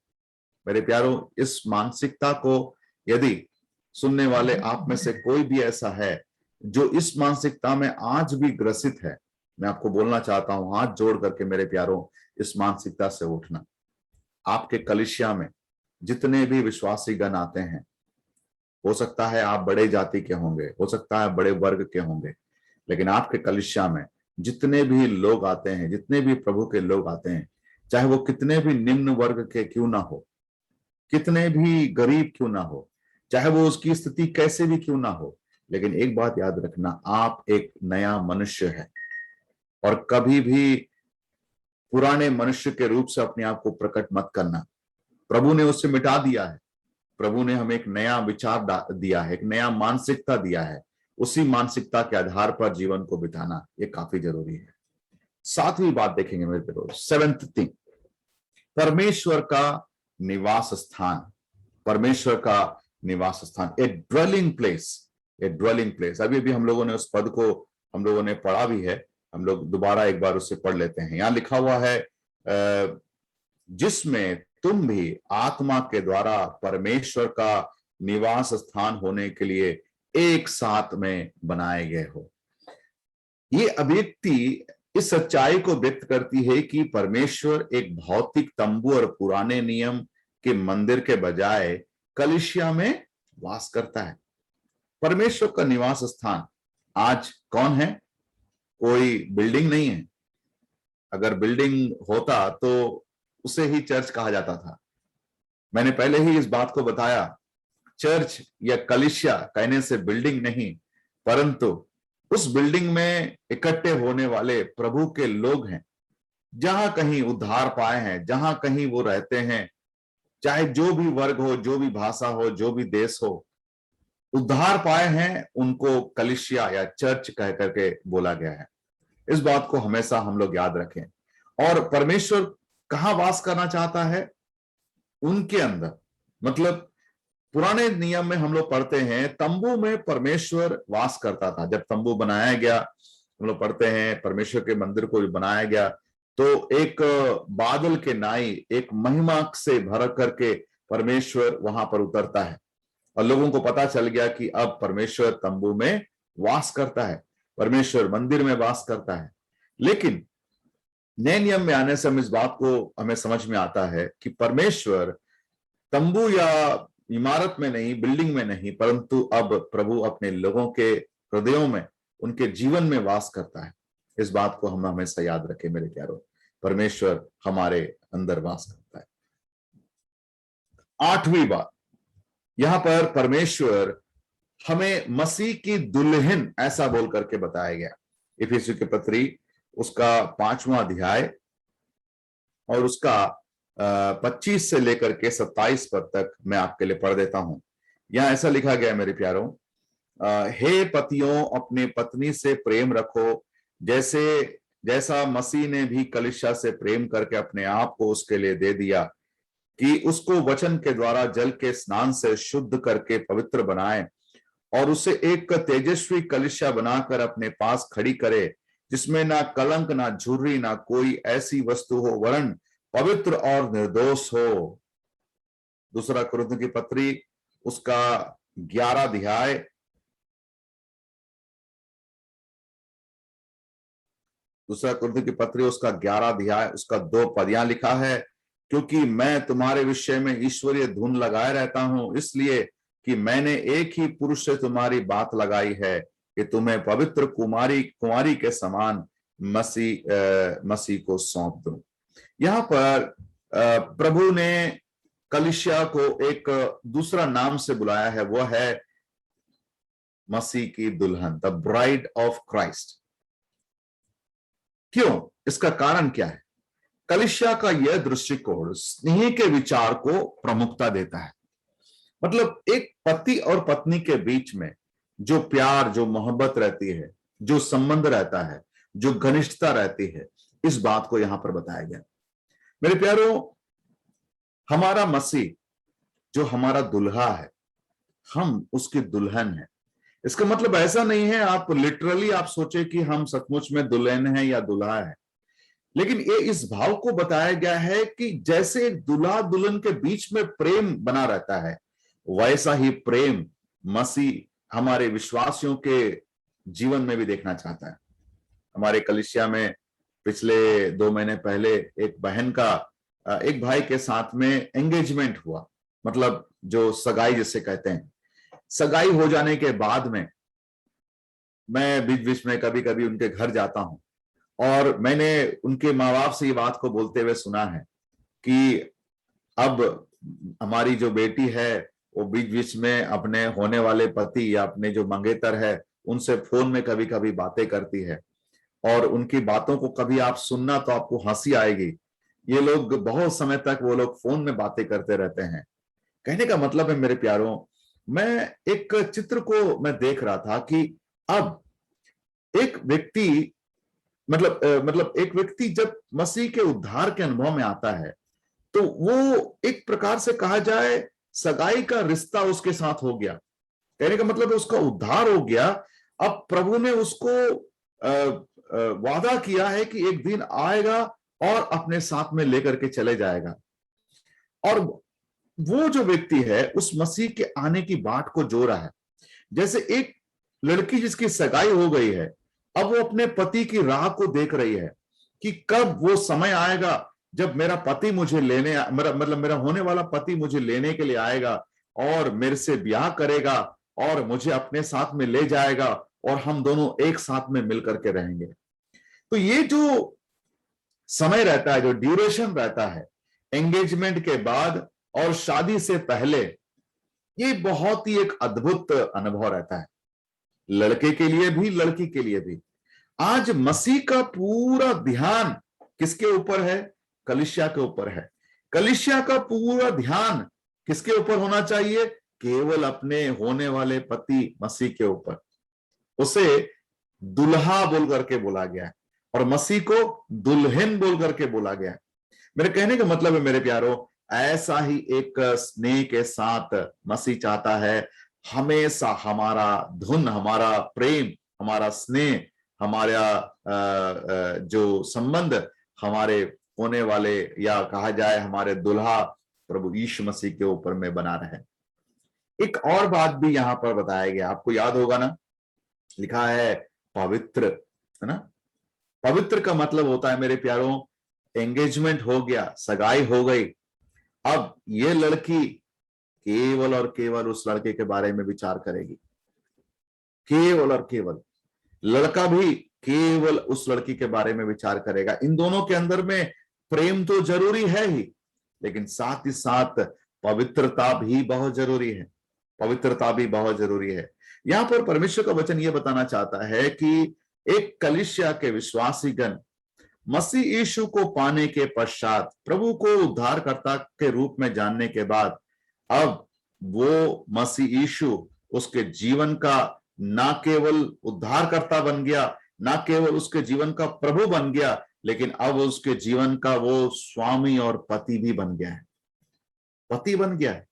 मेरे प्यारों, इस मानसिकता को, यदि सुनने वाले आप में से कोई भी ऐसा है जो इस मानसिकता में आज भी ग्रसित है, मैं आपको बोलना चाहता हूं, हाथ जोड़ करके मेरे प्यारों, इस मानसिकता से उठना। आपके कलीसिया में जितने भी विश्वासी गण आते हैं, हो सकता है आप बड़े जाति के होंगे, हो सकता है बड़े वर्ग के होंगे, लेकिन आपके कलीसिया में जितने भी लोग आते हैं, जितने भी प्रभु के लोग आते हैं, चाहे वो कितने भी निम्न वर्ग के क्यों ना हो, कितने भी गरीब क्यों ना हो, चाहे वो उसकी स्थिति कैसे भी क्यों ना हो, लेकिन एक बात याद रखना, आप एक नया मनुष्य है। और कभी भी पुराने मनुष्य के रूप से अपने आप को प्रकट मत करना। प्रभु ने उससे मिटा दिया है। प्रभु ने हमें एक नया विचार दिया है, एक नया मानसिकता दिया है। उसी मानसिकता के आधार पर जीवन को बिताना ये काफी जरूरी है। सातवीं बात देखेंगे मेरे दोस्त, सेवेंथ थिंग, परमेश्वर का निवास स्थान। परमेश्वर का निवास स्थान, ए ड्वेलिंग प्लेस, ए ड्वेलिंग प्लेस। अभी भी हम लोगों ने उस पद को हम लोगों ने पढ़ा भी है, हम लोग दोबारा एक बार उससे पढ़ लेते हैं। यहां लिखा हुआ है जिसमें तुम भी आत्मा के द्वारा परमेश्वर का निवास स्थान होने के लिए एक साथ में बनाए गए हो। ये अभिव्यक्ति इस सच्चाई को व्यक्त करती है कि परमेश्वर एक भौतिक तंबू और पुराने नियम के मंदिर के बजाय कलीसिया में वास करता है। परमेश्वर का निवास स्थान आज कौन है? कोई बिल्डिंग नहीं है। अगर बिल्डिंग होता तो उसे ही चर्च कहा जाता था। मैंने पहले ही इस बात को बताया, चर्च या कलीसिया कहने से बिल्डिंग नहीं, परंतु उस बिल्डिंग में इकट्ठे होने वाले प्रभु के लोग हैं, जहां कहीं उद्धार पाए हैं, जहां कहीं वो रहते हैं, चाहे जो भी वर्ग हो, जो भी भाषा हो, जो भी देश हो, उद्धार पाए हैं, उनको कलीसिया या चर्च कह करके बोला गया है। इस बात को हमेशा हम लोग याद रखें। और परमेश्वर कहां वास करना चाहता है? उनके अंदर। मतलब पुराने नियम में हम लोग पढ़ते हैं तंबू में परमेश्वर वास करता था। जब तंबू बनाया गया, हम लोग पढ़ते हैं परमेश्वर के मंदिर को बनाया गया, तो एक बादल के नाई एक महिमा से भर करके परमेश्वर वहां पर उतरता है और लोगों को पता चल गया कि अब परमेश्वर तंबू में वास करता है, परमेश्वर मंदिर में वास करता है। लेकिन नए नियम में आने से हम इस बात को हमें समझ में आता है कि परमेश्वर तंबू या इमारत में नहीं, बिल्डिंग में नहीं, परंतु अब प्रभु अपने लोगों के हृदयों में, उनके जीवन में वास करता है। इस बात को हम हमेशा याद रखें मेरे प्यारों, परमेश्वर हमारे अंदर वास करता है। आठवीं बात, यहां पर परमेश्वर हमें मसीह की दुल्हन ऐसा बोल करके बताया गया। इफिसियों की पत्री उसका 5वां अध्याय और उसका 25 से लेकर के 27 पद तक मैं आपके लिए पढ़ देता हूं। यहां ऐसा लिखा गया है मेरे प्यारों, हे पतियों अपने पत्नी से प्रेम रखो, जैसा मसीह ने भी कलीसिया से प्रेम करके अपने आप को उसके लिए दे दिया, कि उसको वचन के द्वारा जल के स्नान से शुद्ध करके पवित्र बनाए और उसे एक तेजस्वी कलीसिया बनाकर अपने पास खड़ी करे, जिसमें ना कलंक, ना झुर्री, ना कोई ऐसी वस्तु हो, वरन पवित्र और निर्दोष हो। दूसरा कुरिन्थियों की पत्री उसका 11 अध्याय दूसरा कुरिन्थियों की पत्री उसका 11 अध्याय उसका 2 पद यहां लिखा है, क्योंकि मैं तुम्हारे विषय में ईश्वरीय धुन लगाए रहता हूं, इसलिए कि मैंने एक ही पुरुष से तुम्हारी बात लगाई है कि तुम्हें पवित्र कुमारी के समान मसीह को सौंप दूं। यहां पर प्रभु ने कलीसिया को एक दूसरा नाम से बुलाया है, वो है मसीह की दुल्हन, द ब्राइड ऑफ क्राइस्ट। क्यों? इसका कारण क्या है? कलीसिया का यह दृष्टिकोण स्नेह के विचार को प्रमुखता देता है। मतलब एक पति और पत्नी के बीच में जो प्यार, जो मोहब्बत रहती है, जो संबंध रहता है, जो घनिष्ठता रहती है, इस बात को यहां पर बताया गया। मेरे प्यारों, हमारा मसीह जो हमारा दुल्हा है, हम उसकी दुल्हन है। इसका मतलब ऐसा नहीं है आप लिटरली आप सोचे कि हम सचमुच में दुल्हन है या दुल्हा है, लेकिन ये इस भाव को बताया गया है कि जैसे एक दुल्हा दुल्हन के बीच में प्रेम बना रहता है, वैसा ही प्रेम मसीह हमारे विश्वासियों के जीवन में भी देखना चाहता है। हमारे कलीसिया में पिछले 2 महीने पहले एक बहन का एक भाई के साथ में एंगेजमेंट हुआ, मतलब जो सगाई जिसे कहते हैं। सगाई हो जाने के बाद में मैं बीच बीच में कभी कभी उनके घर जाता हूं और मैंने उनके माँ बाप से ये बात को बोलते हुए सुना है कि अब हमारी जो बेटी है वो बीच बीच में अपने होने वाले पति या अपने जो मंगेतर है उनसे फोन में कभी कभी बातें करती है और उनकी बातों को कभी आप सुनना तो आपको हंसी आएगी। ये लोग बहुत समय तक वो लोग फोन में बातें करते रहते हैं। कहने का मतलब है मेरे प्यारों, मैं एक चित्र को मैं देख रहा था कि अब एक व्यक्ति मतलब एक व्यक्ति जब मसीह के उद्धार के अनुभव में आता है तो वो एक प्रकार से कहा जाए सगाई का रिश्ता उसके साथ हो गया। कहने का मतलब है उसका उद्धार हो गया। अब प्रभु ने उसको वादा किया है कि एक दिन आएगा और अपने साथ में लेकर के चले जाएगा। और वो जो व्यक्ति है उस मसीह के आने की बाट को जो रहा है। जैसे एक लड़की जिसकी सगाई हो गई है, अब वो अपने पति की राह को देख रही है कि कब वो समय आएगा जब मेरा पति मुझे लेने मेरा होने वाला पति मुझे लेने के लिए आएगा और मेरे से ब्याह करेगा और मुझे अपने साथ में ले जाएगा और हम दोनों एक साथ में मिलकर के रहेंगे। तो ये जो समय रहता है, जो ड्यूरेशन रहता है एंगेजमेंट के बाद और शादी से पहले, ये बहुत ही एक अद्भुत अनुभव रहता है, लड़के के लिए भी लड़की के लिए भी। आज मसीह का पूरा ध्यान किसके ऊपर है? कलीसिया के ऊपर है। कलीसिया का पूरा ध्यान किसके ऊपर होना चाहिए? केवल अपने होने वाले पति मसीह के ऊपर। उसे दुल्हा बोल करके बोला गया है और मसीह को दुल्हन बोल करके बोला गया है। मेरे कहने का मतलब है मेरे प्यारों, ऐसा ही एक स्नेह के साथ मसीह चाहता है हमेशा हमारा धुन, हमारा प्रेम, हमारा स्नेह, हमारा जो संबंध हमारे होने वाले या कहा जाए हमारे दुल्हा प्रभु यीशु मसीह के ऊपर में बना रहे। एक और बात भी यहां पर बताया गया, आपको याद होगा ना, लिखा है पवित्र, है ना। पवित्र का मतलब होता है मेरे प्यारों, एंगेजमेंट हो गया, सगाई हो गई, अब ये लड़की केवल और केवल उस लड़के के बारे में विचार करेगी, केवल और केवल। लड़का भी केवल उस लड़की के बारे में विचार करेगा। इन दोनों के अंदर में प्रेम तो जरूरी है ही, लेकिन साथ ही साथ पवित्रता भी बहुत जरूरी है। पवित्रता भी बहुत जरूरी है। यहां पर परमेश्वर का वचन यह बताना चाहता है कि एक कलीसिया के विश्वासीगण मसीह यीशु को पाने के पश्चात, प्रभु को उद्धारकर्ता के रूप में जानने के बाद, अब वो मसीह यीशु उसके जीवन का ना केवल उद्धारकर्ता बन गया, ना केवल उसके जीवन का प्रभु बन गया, लेकिन अब उसके जीवन का वो स्वामी और पति भी बन गया है। पति बन गया है।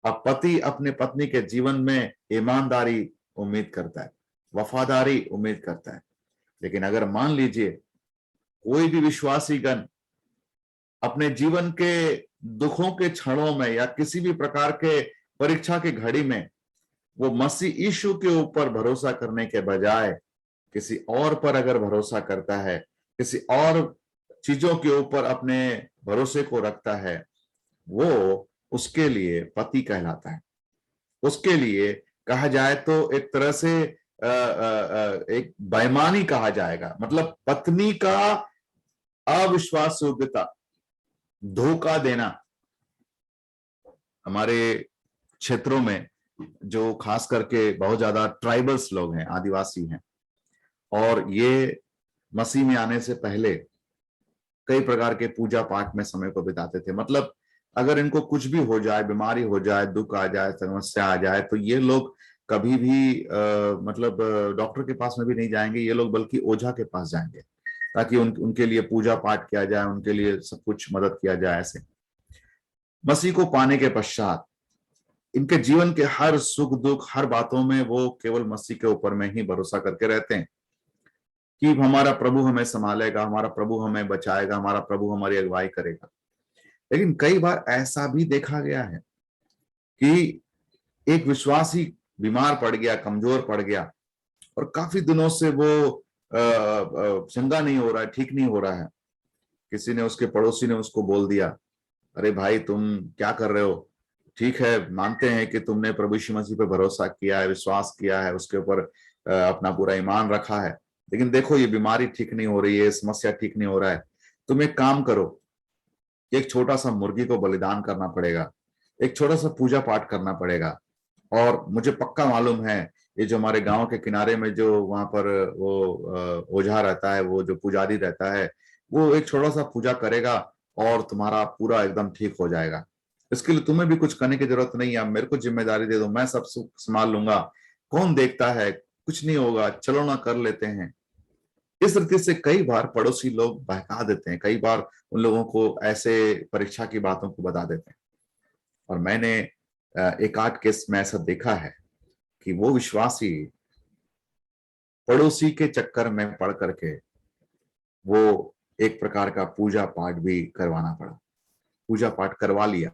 अब पति अपने पत्नी के जीवन में ईमानदारी उम्मीद करता है, वफादारी उम्मीद करता है। लेकिन अगर मान लीजिए कोई भी विश्वासीगण अपने जीवन के दुखों के क्षणों में या किसी भी प्रकार के परीक्षा की घड़ी में वो मसीह यीशु के ऊपर भरोसा करने के बजाय किसी और पर अगर भरोसा करता है, किसी और चीजों के ऊपर अपने भरोसे को रखता है, वो उसके लिए पति कहलाता है। उसके लिए कहा जाए तो एक तरह से एक बेईमानी कहा जाएगा। मतलब पत्नी का अविश्वास योग्यता, धोखा देना। हमारे क्षेत्रों में जो खास करके बहुत ज्यादा ट्राइबल्स लोग हैं, आदिवासी हैं, और ये मसीह में आने से पहले कई प्रकार के पूजा पाठ में समय को बिताते थे। मतलब अगर इनको कुछ भी हो जाए, बीमारी हो जाए, दुख आ जाए, समस्या आ जाए, तो ये लोग कभी भी मतलब डॉक्टर के पास में भी नहीं जाएंगे। ये लोग बल्कि ओझा के पास जाएंगे ताकि उनके लिए पूजा पाठ किया जाए, उनके लिए सब कुछ मदद किया जाए। ऐसे मसीह को पाने के पश्चात इनके जीवन के हर सुख दुख, हर बातों में वो केवल मसीह के ऊपर में ही भरोसा करके रहते हैं कि हमारा प्रभु हमें संभालेगा, हमारा प्रभु हमें बचाएगा, हमारा प्रभु हमारी अगुवाई करेगा। लेकिन कई बार ऐसा भी देखा गया है कि एक विश्वासी बीमार पड़ गया, कमजोर पड़ गया और काफी दिनों से वो चंगा नहीं हो रहा है, ठीक नहीं हो रहा है। किसी ने, उसके पड़ोसी ने उसको बोल दिया, अरे भाई तुम क्या कर रहे हो? ठीक है, मानते हैं कि तुमने प्रभु यीशु मसीह पर भरोसा किया है, विश्वास किया है, उसके ऊपर अपना पूरा ईमान रखा है, लेकिन देखो ये बीमारी ठीक नहीं हो रही है, समस्या ठीक नहीं हो रहा है। तुम एक काम करो, एक छोटा सा मुर्गी को बलिदान करना पड़ेगा, एक छोटा सा पूजा पाठ करना पड़ेगा और मुझे पक्का मालूम है ये जो हमारे गांव के किनारे में जो वहां पर वो ओझा रहता है, वो जो पुजारी रहता है, वो एक छोटा सा पूजा करेगा और तुम्हारा पूरा एकदम ठीक हो जाएगा। इसके लिए तुम्हें भी कुछ करने की जरूरत नहीं है, मेरे को जिम्मेदारी दे दो, मैं सब संभाल लूंगा, कौन देखता है, कुछ नहीं होगा, चलो ना कर लेते हैं। इस रीति से कई बार पड़ोसी लोग बहका देते हैं, कई बार उन लोगों को ऐसे परीक्षा की बातों को बता देते हैं। और मैंने एक आध केस में ऐसा देखा है कि वो विश्वासी पड़ोसी के चक्कर में पड़ करके वो एक प्रकार का पूजा पाठ भी करवाना पड़ा, पूजा पाठ करवा लिया।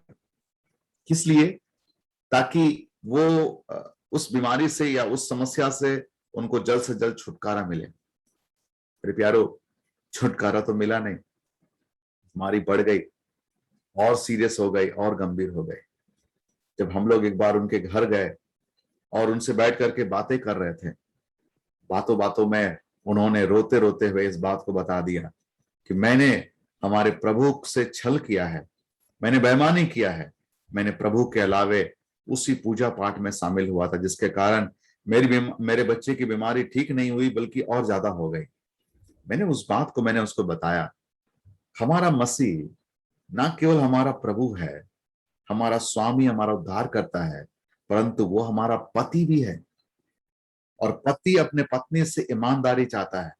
किस लिए? ताकि वो उस बीमारी से या उस समस्या से उनको जल्द से जल्द छुटकारा मिले। मेरे प्यारो, छुटकारा तो मिला नहीं, बीमारी बढ़ गई और सीरियस हो गई और गंभीर हो गई। जब हम लोग एक बार उनके घर गए और उनसे बैठ करके बातें कर रहे थे, बातों बातों में उन्होंने रोते रोते हुए इस बात को बता दिया कि मैंने हमारे प्रभु से छल किया है, मैंने बेईमानी किया है, मैंने प्रभु के अलावे उसी पूजा पाठ में शामिल हुआ था जिसके कारण मेरे बच्चे की बीमारी ठीक नहीं हुई बल्कि और ज्यादा हो गई। मैंने उसको बताया, हमारा मसीह ना केवल हमारा प्रभु है, हमारा स्वामी, हमारा उद्धार करता है, परंतु वो हमारा पति भी है। और पति अपने पत्नी से ईमानदारी चाहता है।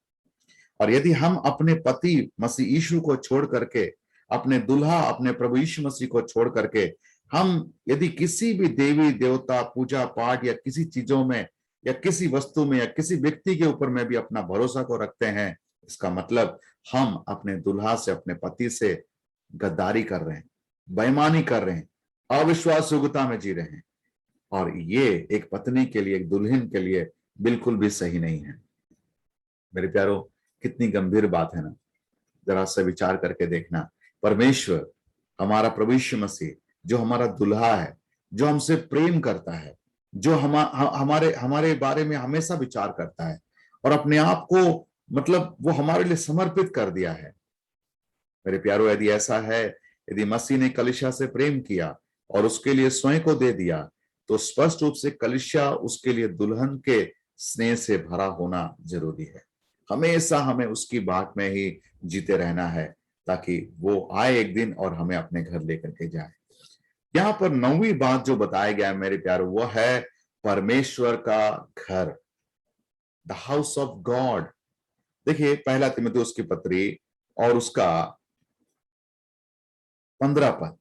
और यदि हम अपने पति मसीह यीशु को छोड़ करके, अपने दुल्हा अपने प्रभु यीशु मसीह को छोड़ करके हम यदि किसी भी देवी देवता पूजा पाठ या किसी चीजों में या किसी वस्तु में या किसी व्यक्ति के ऊपर में भी अपना भरोसा को रखते हैं, इसका मतलब हम अपने दुल्हा से, अपने पति से गद्दारी कर रहे हैं, बेईमानी कर रहे हैं, अविश्वास योग्यता में जी रहे हैं। और ये एक पत्नी के लिए, एक दुल्हन के लिए बिल्कुल भी सही नहीं है। मेरे प्यारो, कितनी गंभीर बात है ना, जरा से विचार करके देखना। परमेश्वर, हमारा प्रभु यीशु मसीह जो हमारा दुल्हा है, जो हमसे प्रेम करता है, जो हमारे हमारे बारे में हमेशा विचार करता है और अपने आप को मतलब वो हमारे लिए समर्पित कर दिया है। मेरे प्यारो, यदि ऐसा है, यदि मसीह ने कलीसिया से प्रेम किया और उसके लिए स्वयं को दे दिया, तो स्पष्ट रूप से कलीसिया उसके लिए दुल्हन के स्नेह से भरा होना जरूरी है। हमेशा हमें उसकी बाट में ही जीते रहना है ताकि वो आए एक दिन और हमें अपने घर लेकर के जाए। यहाँ पर 9वीं बात जो बताया गया है मेरे प्यारो, वो है परमेश्वर का घर, द हाउस ऑफ गॉड। देखिए, पहला तीमुथियुस की पत्री और उसका 15 पद,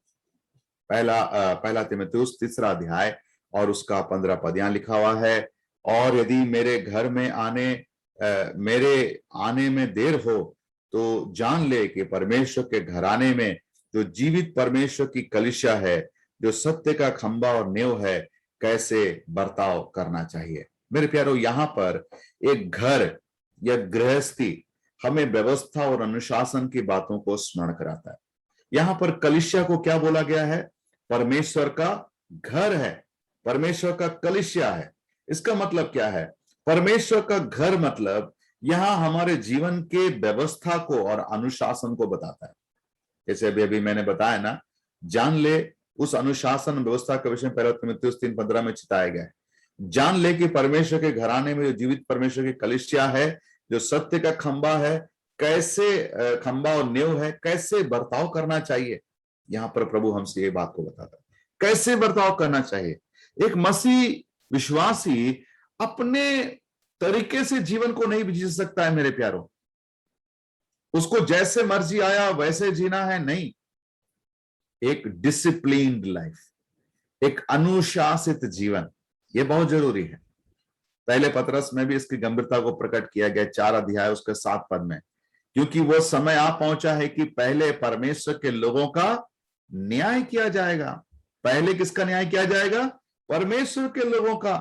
पहला तीमुथियुस 3 अध्याय और उसका 15 पद यहाँ लिखा हुआ है, और यदि मेरे आने में देर हो तो जान ले कि परमेश्वर के घराने में जो जीवित परमेश्वर की कलीसिया है, जो सत्य का खंबा और नींव है, कैसे बर्ताव करना चाहिए। मेरे प्यारो, यहाँ पर एक घर या गृहस्थी हमें व्यवस्था और अनुशासन की बातों को स्मरण कराता है। यहाँ पर कलीसिया को क्या बोला गया है? परमेश्वर का घर है, परमेश्वर का कलीसिया है। इसका मतलब क्या है? परमेश्वर का घर मतलब यहाँ हमारे जीवन के व्यवस्था को और अनुशासन को बताता है। जैसे अभी अभी मैंने बताया ना, जान ले उस अनुशासन व्यवस्था के विषय में पहला तीमुथियुस 3:15 में चिताया गया है। जान ले कि परमेश्वर के घराने में जो जीवित परमेश्वर की कलीसिया है, जो सत्य का खंबा है, कैसे खंबा और नींव है, कैसे बर्ताव करना चाहिए। यहाँ पर प्रभु हमसे ये बात को बताता है, कैसे बर्ताव करना चाहिए। एक मसीह विश्वासी अपने तरीके से जीवन को नहीं जी सकता है मेरे प्यारों। उसको जैसे मर्जी आया वैसे जीना है, नहीं। एक डिसिप्लिन्ड लाइफ, एक अनुशासित जीवन, ये बहुत जरूरी है। पहले पतरस में भी इसकी गंभीरता को प्रकट किया गया 4 अध्याय उसके 7 पद में, क्योंकि वो समय आ पहुंचा है कि पहले परमेश्वर के लोगों का न्याय किया जाएगा। पहले किसका न्याय किया जाएगा? परमेश्वर के लोगों का।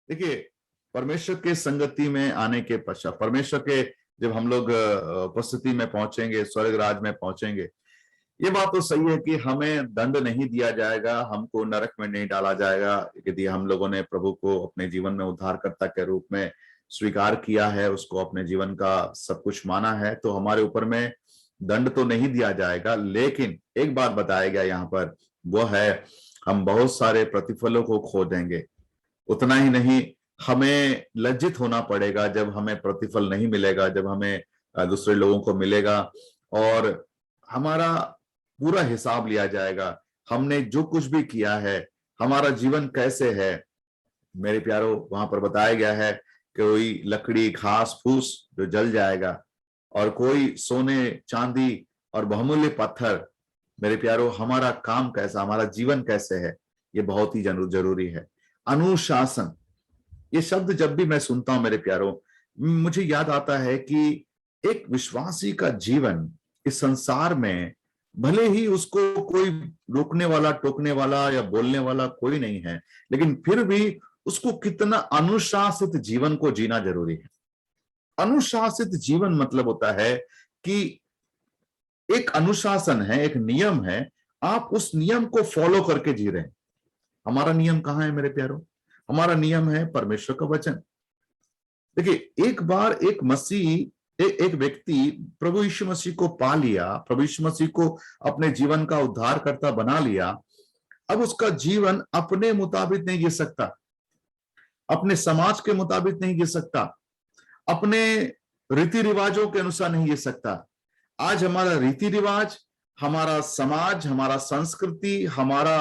देखिए, परमेश्वर के संगति में आने के पश्चात, परमेश्वर के जब हम लोग उपस्थिति में पहुंचेंगे, स्वर्ग राज में पहुंचेंगे, ये बात तो सही है कि हमें दंड नहीं दिया जाएगा, हमको नरक में नहीं डाला जाएगा। यदि हम लोगों ने प्रभु को अपने जीवन में उद्धारकर्ता के रूप में स्वीकार किया है, उसको अपने जीवन का सब कुछ माना है, तो हमारे ऊपर में दंड तो नहीं दिया जाएगा। लेकिन एक बात बताया गया यहाँ पर, वो है हम बहुत सारे प्रतिफलों को खो देंगे। उतना ही नहीं, हमें लज्जित होना पड़ेगा जब हमें प्रतिफल नहीं मिलेगा, जब हमें दूसरे लोगों को मिलेगा और हमारा पूरा हिसाब लिया जाएगा। हमने जो कुछ भी किया है, हमारा जीवन कैसे है। मेरे प्यारो, वहां पर बताया गया है कि कोई लकड़ी घास फूस जो जल जाएगा और कोई सोने चांदी और बहुमूल्य पत्थर। मेरे प्यारो, हमारा काम कैसा, हमारा जीवन कैसे है, ये बहुत ही जरूरी है। अनुशासन, ये शब्द जब भी मैं सुनता हूं मेरे प्यारो, मुझे याद आता है कि एक विश्वासी का जीवन इस संसार में, भले ही उसको कोई रोकने वाला, टोकने वाला या बोलने वाला कोई नहीं है, लेकिन फिर भी उसको कितना अनुशासित जीवन को जीना जरूरी है। अनुशासित जीवन मतलब होता है कि एक अनुशासन है, एक नियम है, आप उस नियम को फॉलो करके जी रहे हैं। हमारा नियम कहां है मेरे प्यारो? हमारा नियम है परमेश्वर का वचन। देखिए, एक बार एक व्यक्ति प्रभु यीशु मसीह को पा लिया, प्रभु यीशु मसीह को अपने जीवन का उद्धारकर्ता बना लिया, अब उसका जीवन अपने मुताबिक नहीं जी सकता, अपने समाज के मुताबिक नहीं जी सकता, अपने रीति रिवाजों के अनुसार नहीं जी सकता। आज हमारा रीति रिवाज, हमारा समाज, हमारा संस्कृति, हमारा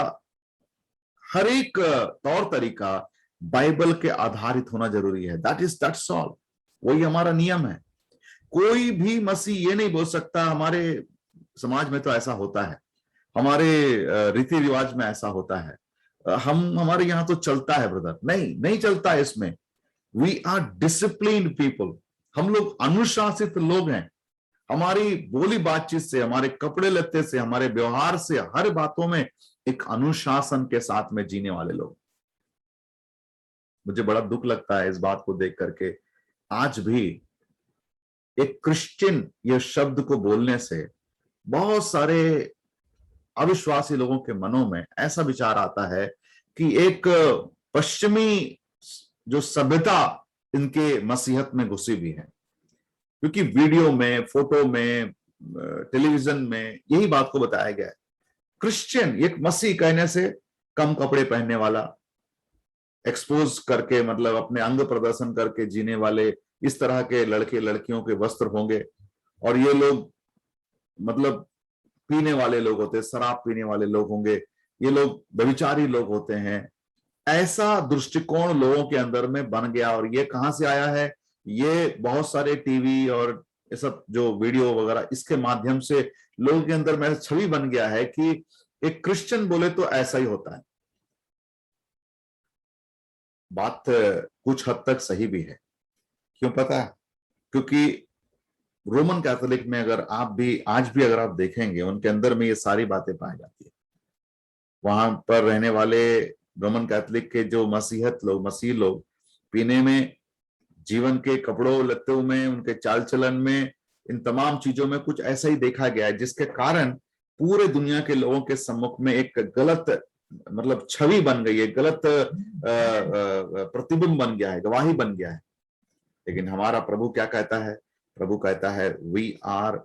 हर एक तौर तरीका बाइबल के आधारित होना जरूरी है। That's all. वही हमारा नियम है। कोई भी मसीह ये नहीं बोल सकता हमारे समाज में तो ऐसा होता है, हमारे रीति रिवाज में ऐसा होता है, हम हमारे यहाँ तो चलता है ब्रदर। नहीं, नहीं चलता है इसमें। We are disciplined people. हम लोग अनुशासित लोग हैं। हमारी बोली बातचीत से, हमारे कपड़े लत्ते से, हमारे व्यवहार से, हर बातों में एक अनुशासन के साथ में जीने वाले लोग। मुझे बड़ा दुख लगता है इस बात को देख करके, आज भी एक क्रिश्चियन ये शब्द को बोलने से बहुत सारे अविश्वासी लोगों के मनों में ऐसा विचार आता है कि एक पश्चिमी जो सभ्यता इनके मसीहत में घुसी हुई है। क्योंकि वीडियो में, फोटो में, टेलीविजन में यही बात को बताया गया है। क्रिश्चियन, एक मसीह कहने से कम कपड़े पहनने वाला, एक्सपोज करके मतलब अपने अंग प्रदर्शन करके जीने वाले, इस तरह के लड़के लड़कियों के वस्त्र होंगे। और ये लोग मतलब पीने वाले लोग होते हैं, शराब पीने वाले लोग होंगे, ये लोग व्यभिचारी लोग होते हैं। ऐसा दृष्टिकोण लोगों के अंदर में बन गया। और ये कहां से आया है? ये बहुत सारे टीवी और ये सब जो वीडियो वगैरह, इसके माध्यम से लोगों के अंदर में छवि बन गया है कि एक क्रिश्चियन बोले तो ऐसा ही होता है। बात कुछ हद तक सही भी है। क्यों पता है? क्योंकि रोमन कैथोलिक में अगर आप भी आज भी अगर आप देखेंगे, उनके अंदर में ये सारी बातें पाई जाती है। वहां पर रहने वाले रोमन कैथोलिक के जो मसीह लोग पीने में, जीवन के कपड़ों लत्तों में, उनके चाल चलन में, इन तमाम चीजों में कुछ ऐसा ही देखा गया है, जिसके कारण पूरे दुनिया के लोगों के सम्मुख में एक गलत मतलब छवि बन गई है, गलत प्रतिबिंब बन गया है, गवाही बन गया है। लेकिन हमारा प्रभु क्या कहता है? प्रभु कहता है we are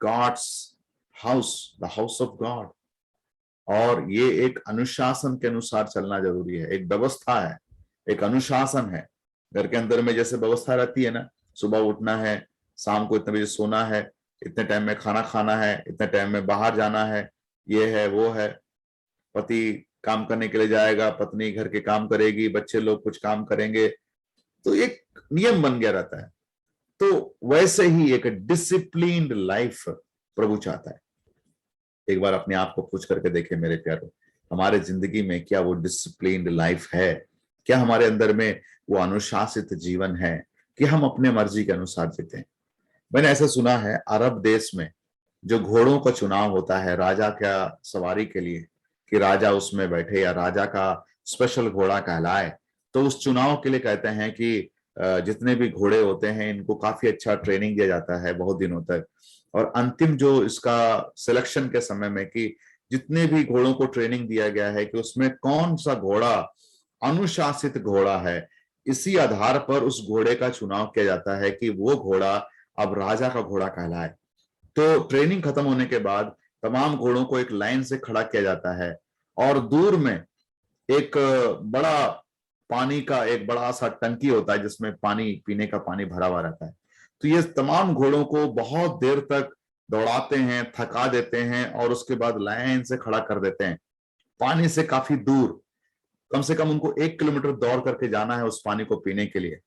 God's house, the house of God. और ये एक अनुशासन के अनुसार चलना जरूरी है। एक व्यवस्था है, एक अनुशासन है। घर के अंदर में जैसे व्यवस्था रहती है ना, सुबह उठना है, शाम को इतने बजे सोना है, इतने टाइम में खाना खाना है, इतने टाइम में बाहर जाना है, ये है वो है। पति काम करने के लिए जाएगा, पत्नी घर के काम करेगी, बच्चे लोग कुछ काम करेंगे, तो एक नियम बन गया रहता है। तो वैसे ही एक डिसिप्लिन्ड लाइफ प्रभु चाहता है। एक बार अपने आप को पूछ करके देखें मेरे प्यारों, हमारे जिंदगी में क्या वो डिसिप्लिन्ड लाइफ है? क्या हमारे अंदर में वो अनुशासित जीवन है कि हम अपने मर्जी के अनुसार जीते हैं? मैंने ऐसा सुना है, अरब देश में जो घोड़ों का चुनाव होता है राजा का सवारी के लिए, कि राजा उसमें बैठे या राजा का स्पेशल घोड़ा कहलाए, तो उस चुनाव के लिए कहते हैं कि जितने भी घोड़े होते हैं इनको काफी अच्छा ट्रेनिंग दिया जाता है बहुत दिनों तक। और अंतिम जो इसका सिलेक्शन के समय में कि जितने भी घोड़ों को ट्रेनिंग दिया गया है कि उसमें कौन सा घोड़ा अनुशासित घोड़ा है, इसी आधार पर उस घोड़े का चुनाव किया जाता है कि वो घोड़ा अब राजा का घोड़ा कहलाए। तो ट्रेनिंग खत्म होने के बाद तमाम घोड़ों को एक लाइन से खड़ा किया जाता है और दूर में एक बड़ा पानी का एक बड़ा सा टंकी होता है जिसमें पानी पीने का पानी भरा हुआ रहता है। तो ये तमाम घोड़ों को बहुत देर तक दौड़ाते हैं, थका देते हैं और उसके बाद लाइन से खड़ा कर देते हैं पानी से काफी दूर। कम से कम उनको 1 किलोमीटर दौड़ करके जाना है उस पानी को पीने के लिए।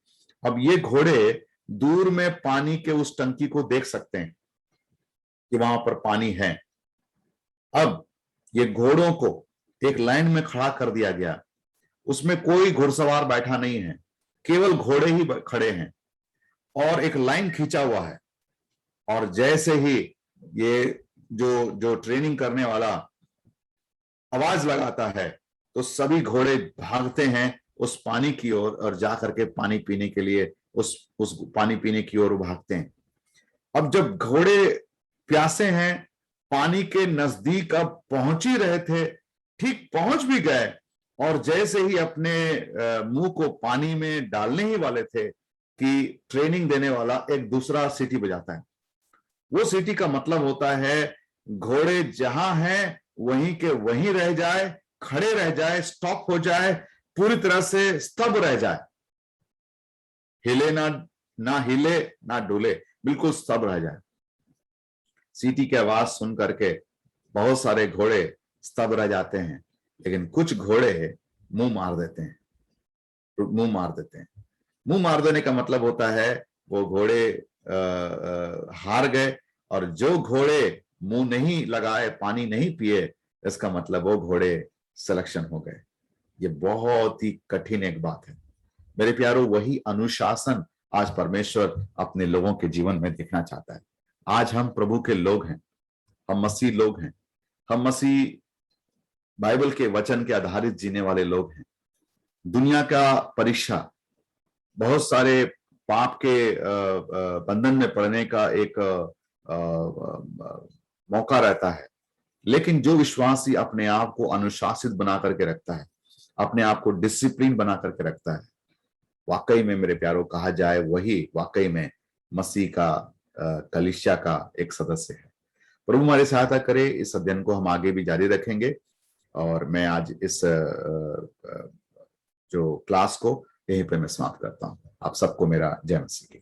अब ये घोड़े दूर में पानी के उस टंकी को देख सकते हैं कि वहां पर पानी है। अब ये घोड़ों को एक लाइन में खड़ा कर दिया गया, उसमें कोई घुड़सवार बैठा नहीं है, केवल घोड़े ही खड़े हैं और एक लाइन खींचा हुआ है। और जैसे ही ये जो जो ट्रेनिंग करने वाला आवाज लगाता है तो सभी घोड़े भागते हैं उस पानी की ओर और जा करके पानी पीने के लिए उस पानी पीने की ओर भागते हैं। अब जब घोड़े प्यासे हैं, पानी के नजदीक अब पहुंच ही रहे थे, ठीक पहुंच भी गए और जैसे ही अपने मुंह को पानी में डालने ही वाले थे कि ट्रेनिंग देने वाला एक दूसरा सीटी बजाता है। वो सीटी का मतलब होता है घोड़े जहां हैं वहीं के वहीं रह जाए, खड़े रह जाए, स्टॉप हो जाए, पूरी तरह से स्तब्ध रह जाए, हिले ना, ना हिले ना डुले, बिल्कुल स्तब्ध रह जाए। सीटी की आवाज सुन करके बहुत सारे घोड़े स्तब्ध रह जाते हैं, लेकिन कुछ घोड़े मुंह मार देते हैं। मुंह मार देते हैं, मुंह मार देने का मतलब होता है वो घोड़े हार गए। और जो घोड़े मुंह नहीं लगाए, पानी नहीं पिए, इसका मतलब वो घोड़े सिलेक्शन हो गए। ये बहुत ही कठिन एक बात है मेरे प्यारों। वही अनुशासन आज परमेश्वर अपने लोगों के जीवन में देखना चाहता है। आज हम प्रभु के लोग हैं, हम मसीह लोग हैं, हम मसीह बाइबल के वचन के आधारित जीने वाले लोग हैं। दुनिया का परीक्षा बहुत सारे पाप के बंधन में पड़ने का एक मौका रहता है, लेकिन जो विश्वासी अपने आप को अनुशासित बना करके रखता है, अपने आप को डिसिप्लिन बना करके रखता है, वाकई में मेरे प्यारों कहा जाए वही वाकई में मसीह का कलीसिया का एक सदस्य है। प्रभु हमारी सहायता करे। इस अध्ययन को हम आगे भी जारी रखेंगे और मैं आज इस जो क्लास को यहीं पे मैं समाप्त करता हूं। आप सबको मेरा जय मसीह की।